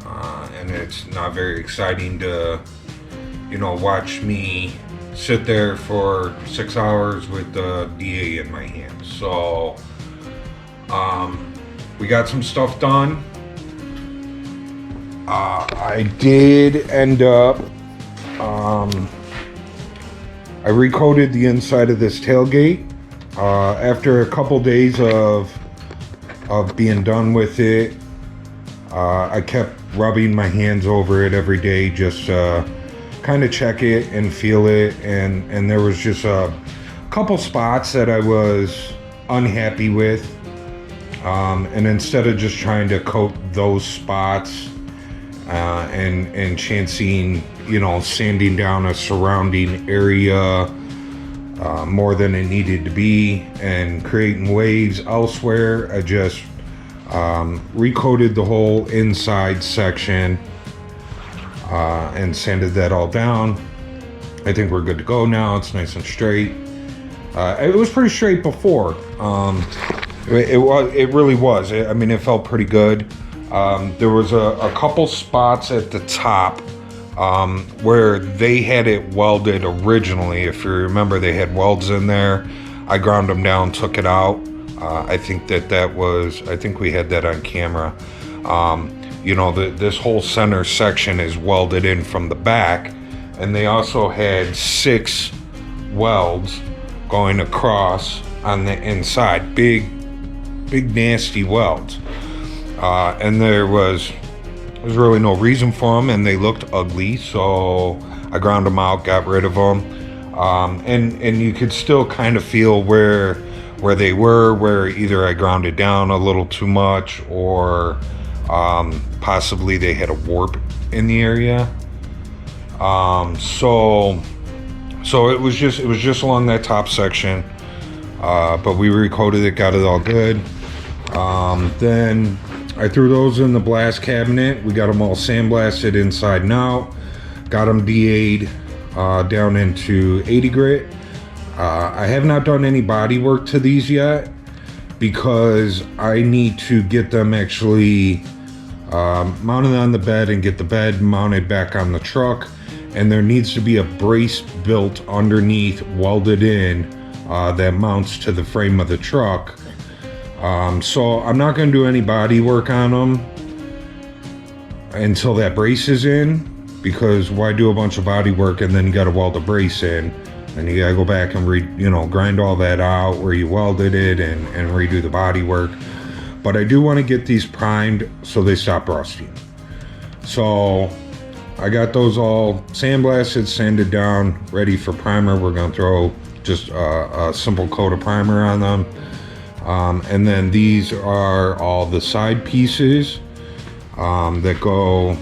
and it's not very exciting to, watch me sit there for 6 hours with the DA in my hand. So, we got some stuff done. I did end up, I recoated the inside of this tailgate. After a couple days of being done with it, I kept rubbing my hands over it every day, just kind of check it and feel it, and there was just a couple spots that I was unhappy with, and instead of just trying to coat those spots, and chancing, you know, sanding down a surrounding area more than it needed to be and creating waves elsewhere. I just recoated the whole inside section and sanded that all down. I think we're good to go now. It's nice and straight. It was pretty straight before. It really was. I mean, it felt pretty good. There was a couple spots at the top where they had it welded originally. If you remember, they had welds in there. I ground them down, took it out. I think I think we had that on camera. You know, this whole center section is welded in from the back, and they also had 6 welds going across on the inside. Big nasty welds. And there was really no reason for them, and they looked ugly, so I ground them out, got rid of them. And you could still kind of feel where they were, where either I grounded down a little too much, or possibly they had a warp in the area. So it was just along that top section, but we recoated it, got it all good. Then I threw those in the blast cabinet. We got them all sandblasted inside and out. Got them DA'd down into 80 grit. I have not done any body work to these yet because I need to get them actually mounted on the bed and get the bed mounted back on the truck. And there needs to be a brace built underneath, welded in, that mounts to the frame of the truck. So I'm not going to do any body work on them until that brace is in, because why do a bunch of body work and then you got to weld a brace in, and you got to go back and grind all that out where you welded it and redo the body work. But I do want to get these primed so they stop rusting. So I got those all sandblasted, sanded down, ready for primer. We're going to throw just a simple coat of primer on them. And then these are all the side pieces that go,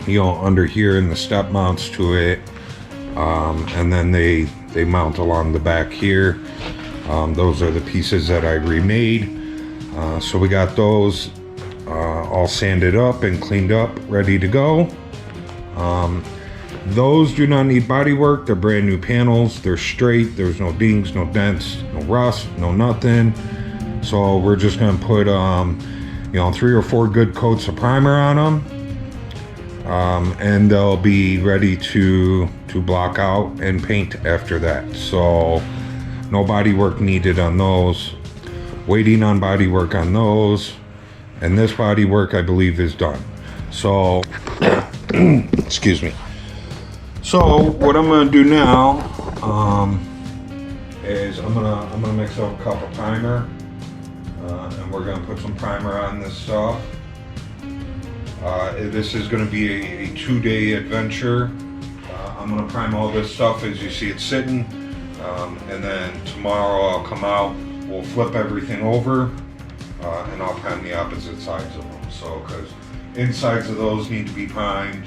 under here in the step mounts to it. And then they mount along the back here. Those are the pieces that I remade. So we got those all sanded up and cleaned up, ready to go. Those do not need body work. They're brand new panels. They're straight. There's no dings, no dents, no rust, no nothing. So we're just gonna put 3 or 4 good coats of primer on them, and they'll be ready to block out and paint after that. So no body work needed on those. Waiting on body work on those, and this body work I believe is done. So excuse me. So what I'm gonna do now is I'm gonna mix up a cup of primer, and we're gonna put some primer on this stuff. This is gonna be a 2-day adventure. I'm gonna prime all this stuff as you see it sitting, and then tomorrow I'll come out, we'll flip everything over, and I'll prime the opposite sides of them. So, because insides of those need to be primed,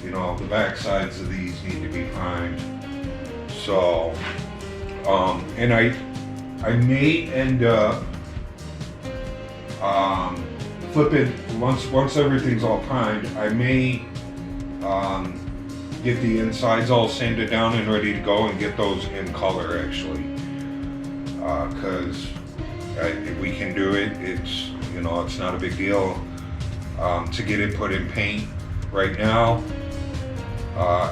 the back sides of these need to be primed. So, and I may end up flipping, once everything's all primed, I may get the insides all sanded down and ready to go and get those in color actually. Because if we can do it, it's not a big deal to get it put in paint right now,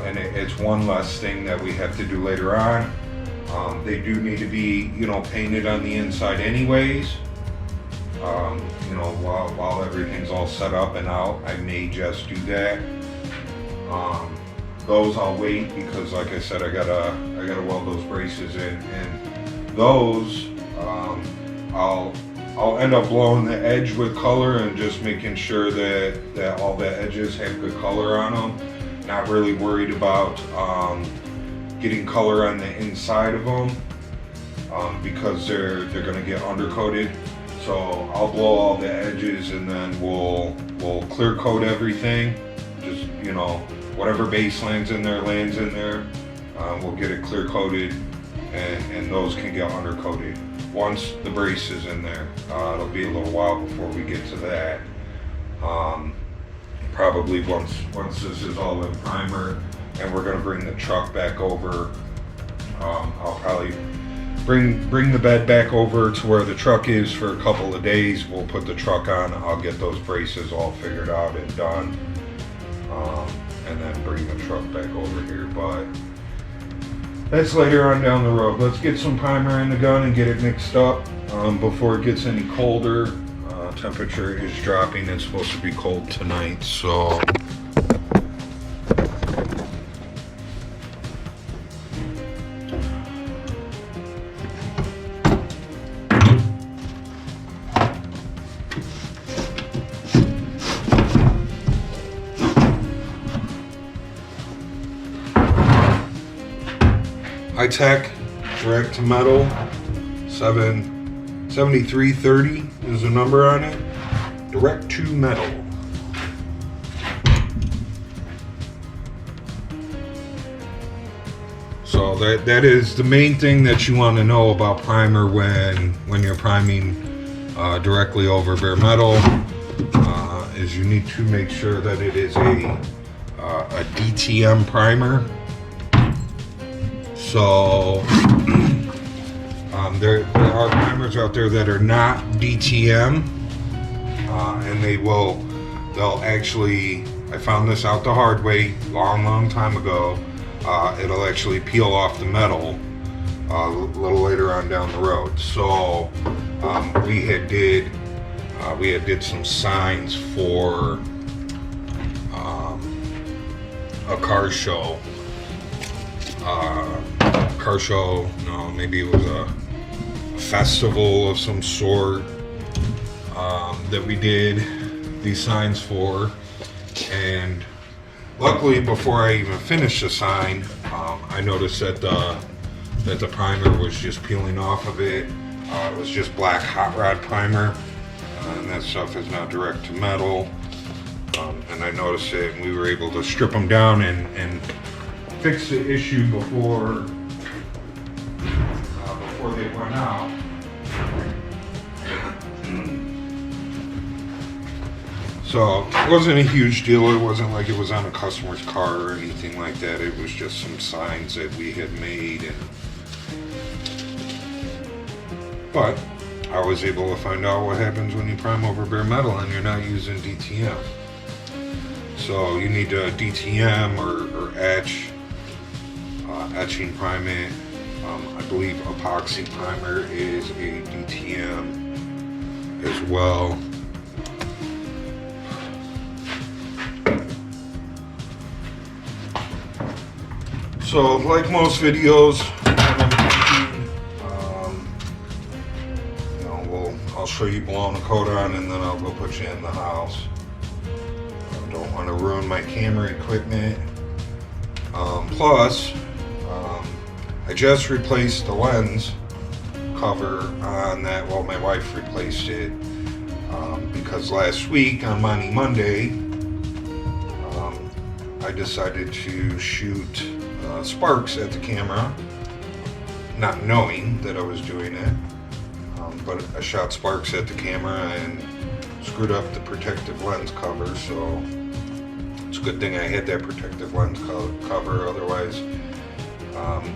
and it's one less thing that we have to do later on. They do need to be painted on the inside anyways. While everything's all set up and out, I may just do that. Those I'll wait because, like I said, I gotta weld those braces in, and those I'll end up blowing the edge with color and just making sure that all the edges have good color on them. Not really worried about getting color on the inside of them because they're gonna get undercoated. So I'll blow all the edges and then we'll we'll clear coat everything. Just, you know, whatever base lands in there. We'll get it clear coated, and those can get undercoated once the brace is in there. It'll be a little while before we get to that. Probably once this is all in primer, and we're going to bring the truck back over. I'll probably bring the bed back over to where the truck is for a couple of days. We'll put the truck on. I'll get those braces all figured out and done, and then bring the truck back over here. But that's later on down the road. Let's get some primer in the gun and get it mixed up before it gets any colder. Temperature is dropping. It's supposed to be cold tonight, so high tech direct to metal 7330 is the number on it. Direct to metal. So that is the main thing that you want to know about primer when you're priming directly over bare metal. Is you need to make sure that it is a DTM primer. So there are primers out there that are not DTM, and they'll actually, I found this out the hard way long time ago, it'll actually peel off the metal a little later on down the road. So we had did some signs for a car show. No, maybe it was a festival of some sort that we did these signs for, and luckily before I even finished the sign, I noticed that the primer was just peeling off of it. It was just black hot rod primer, and that stuff is now direct to metal, and I noticed it, and we were able to strip them down and fix the issue before they went out. So it wasn't a huge deal. It wasn't like it was on a customer's car or anything like that. It was just some signs that we had made, but I was able to find out what happens when you prime over bare metal and you're not using DTM. So you need to DTM or etch. Etching prime it. I believe epoxy primer is a DTM as well. So like most videos, I'll show you blowing a coat on, and then I'll go put you in the house. I don't want to ruin my camera equipment. Plus, I just replaced the lens cover on that. Well, my wife replaced it because last week on Monday, I decided to shoot sparks at the camera, not knowing that I was doing it, but I shot sparks at the camera and screwed up the protective lens cover. So it's a good thing I had that protective lens cover, otherwise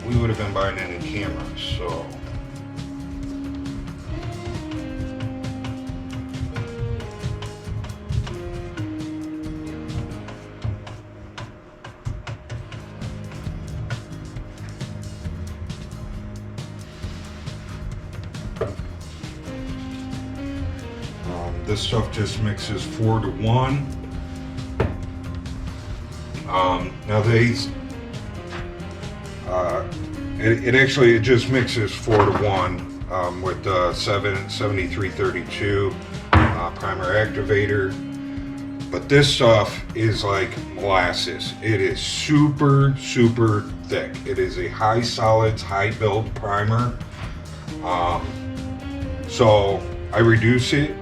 we would have been buying a new camera. So this stuff just mixes 4 to 1. Now these, it just mixes 4 to 1 with the 7332 primer activator. But this stuff is like molasses. It is super thick. It is a high solids, high build primer. So I reduce it.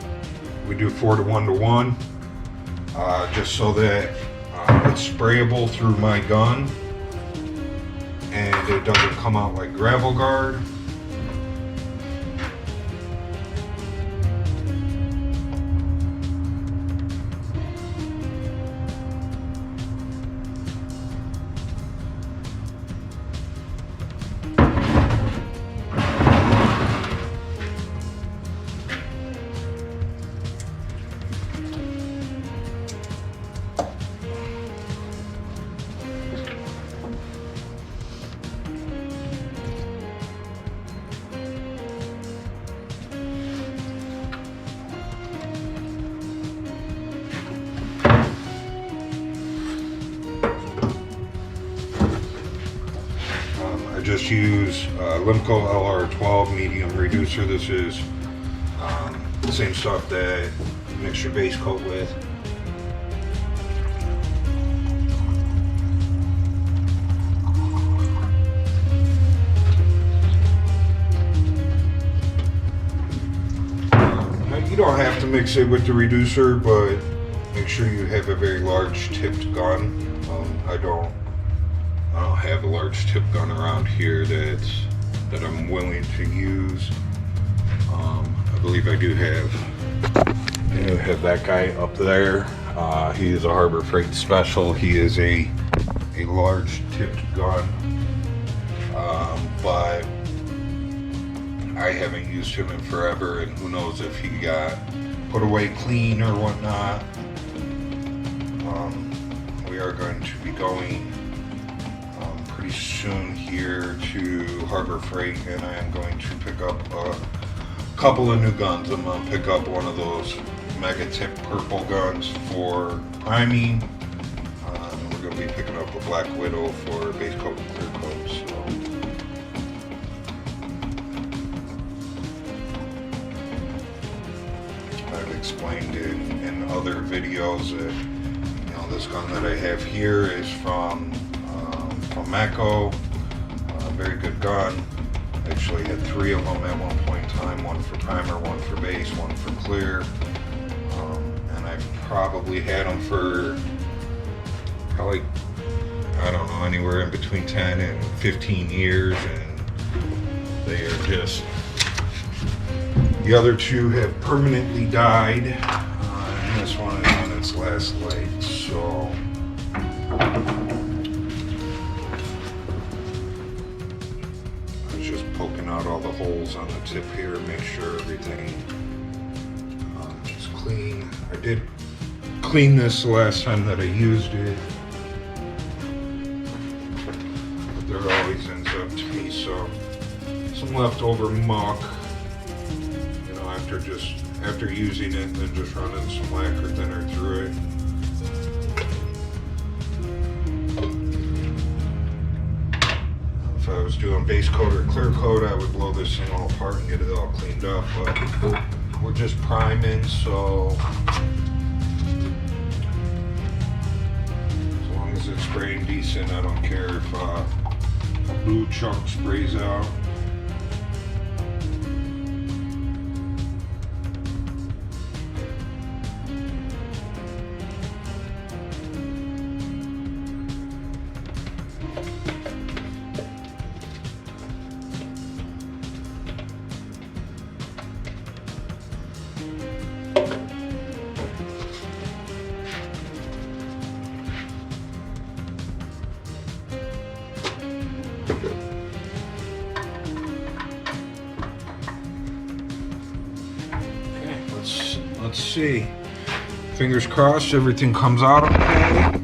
We do 4 to 1 to 1. just so that it's sprayable through my gun and it doesn't come out like gravel guard. Just use Limco LR12 medium reducer. This is the same stuff that you mix your base coat with. You don't have to mix it with the reducer, but make sure you have a very large tipped gun. I don't have a large tip gun around here that I'm willing to use. I believe I do have that guy up there. He is a Harbor Freight Special. He is a large tipped gun, but I haven't used him in forever, and who knows if he got put away clean or whatnot. We are going to be going pretty soon here to Harbor Freight, and I am going to pick up a couple of new guns. I'm going to pick up one of those Mega Tip purple guns for priming. We're going to be picking up a Black Widow for base coat and clear coat. So I've explained in other videos that this gun that I have here is from Mako, very good gun. I actually had 3 of them at one point in time, one for primer, one for base, one for clear. And I've probably had them for I don't know, anywhere in between 10 and 15 years, and they are just, the other 2 have permanently died, and this one is on its last leg, so poking out all the holes on the tip here to make sure everything is clean. I did clean this the last time that I used it, but there always ends up to be some leftover muck, after using it, and then just running some lacquer thinner through it. If I was doing base coat or clear coat, I would blow this thing all apart and get it all cleaned up, but we're just priming, so as long as it's spraying decent, I don't care if a blue chunk sprays out. Let's see. Fingers crossed everything comes out okay.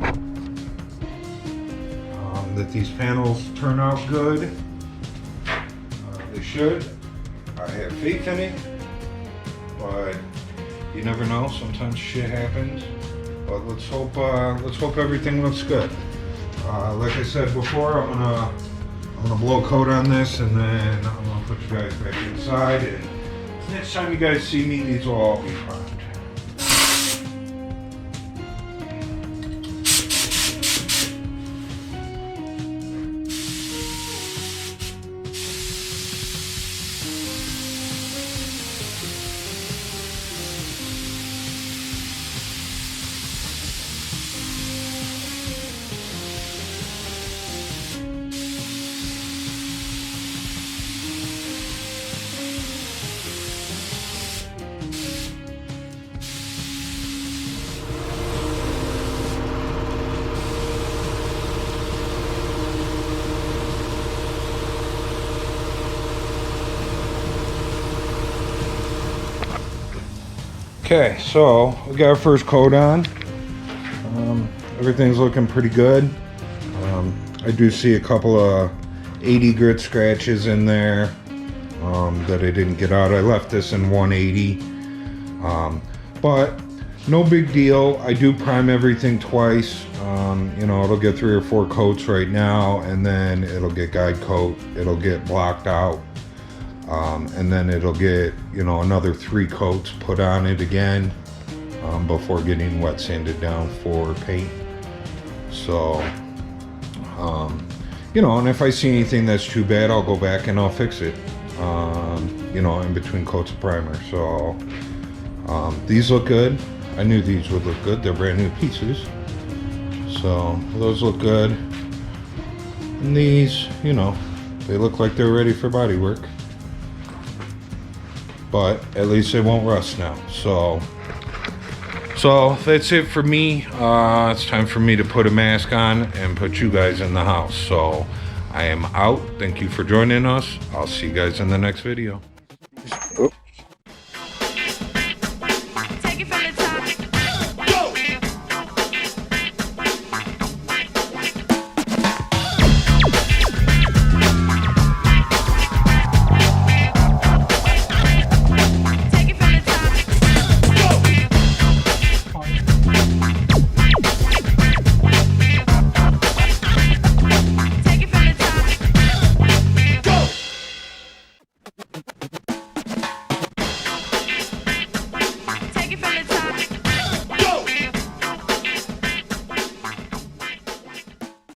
That these panels turn out good. They should. I have faith in it, but you never know. Sometimes shit happens. But let's hope everything looks good. Like I said before, I'm gonna blow a coat on this, and then I'm gonna put you guys back inside. And next time you guys see me, these will all be primed. Okay, so we got our first coat on. Everything's looking pretty good. I do see a couple of 80 grit scratches in there that I didn't get out. I left this in 180, but no big deal. I do prime everything twice. You know, it'll get 3 or 4 coats right now, and then it'll get guide coat, it'll get blocked out, and then it'll get, you know, another 3 coats put on it again before getting wet sanded down for paint. So you know, and if I see anything that's too bad, I'll go back and I'll fix it, you know, in between coats of primer. So these look good. I knew these would look good. They're brand new pieces, so those look good. And these, you know, they look like they're ready for body work, but at least they won't rust now. So that's it for me. It's time for me to put a mask on and put you guys in the house. So I am out. Thank you for joining us. I'll see you guys in the next video. Oh.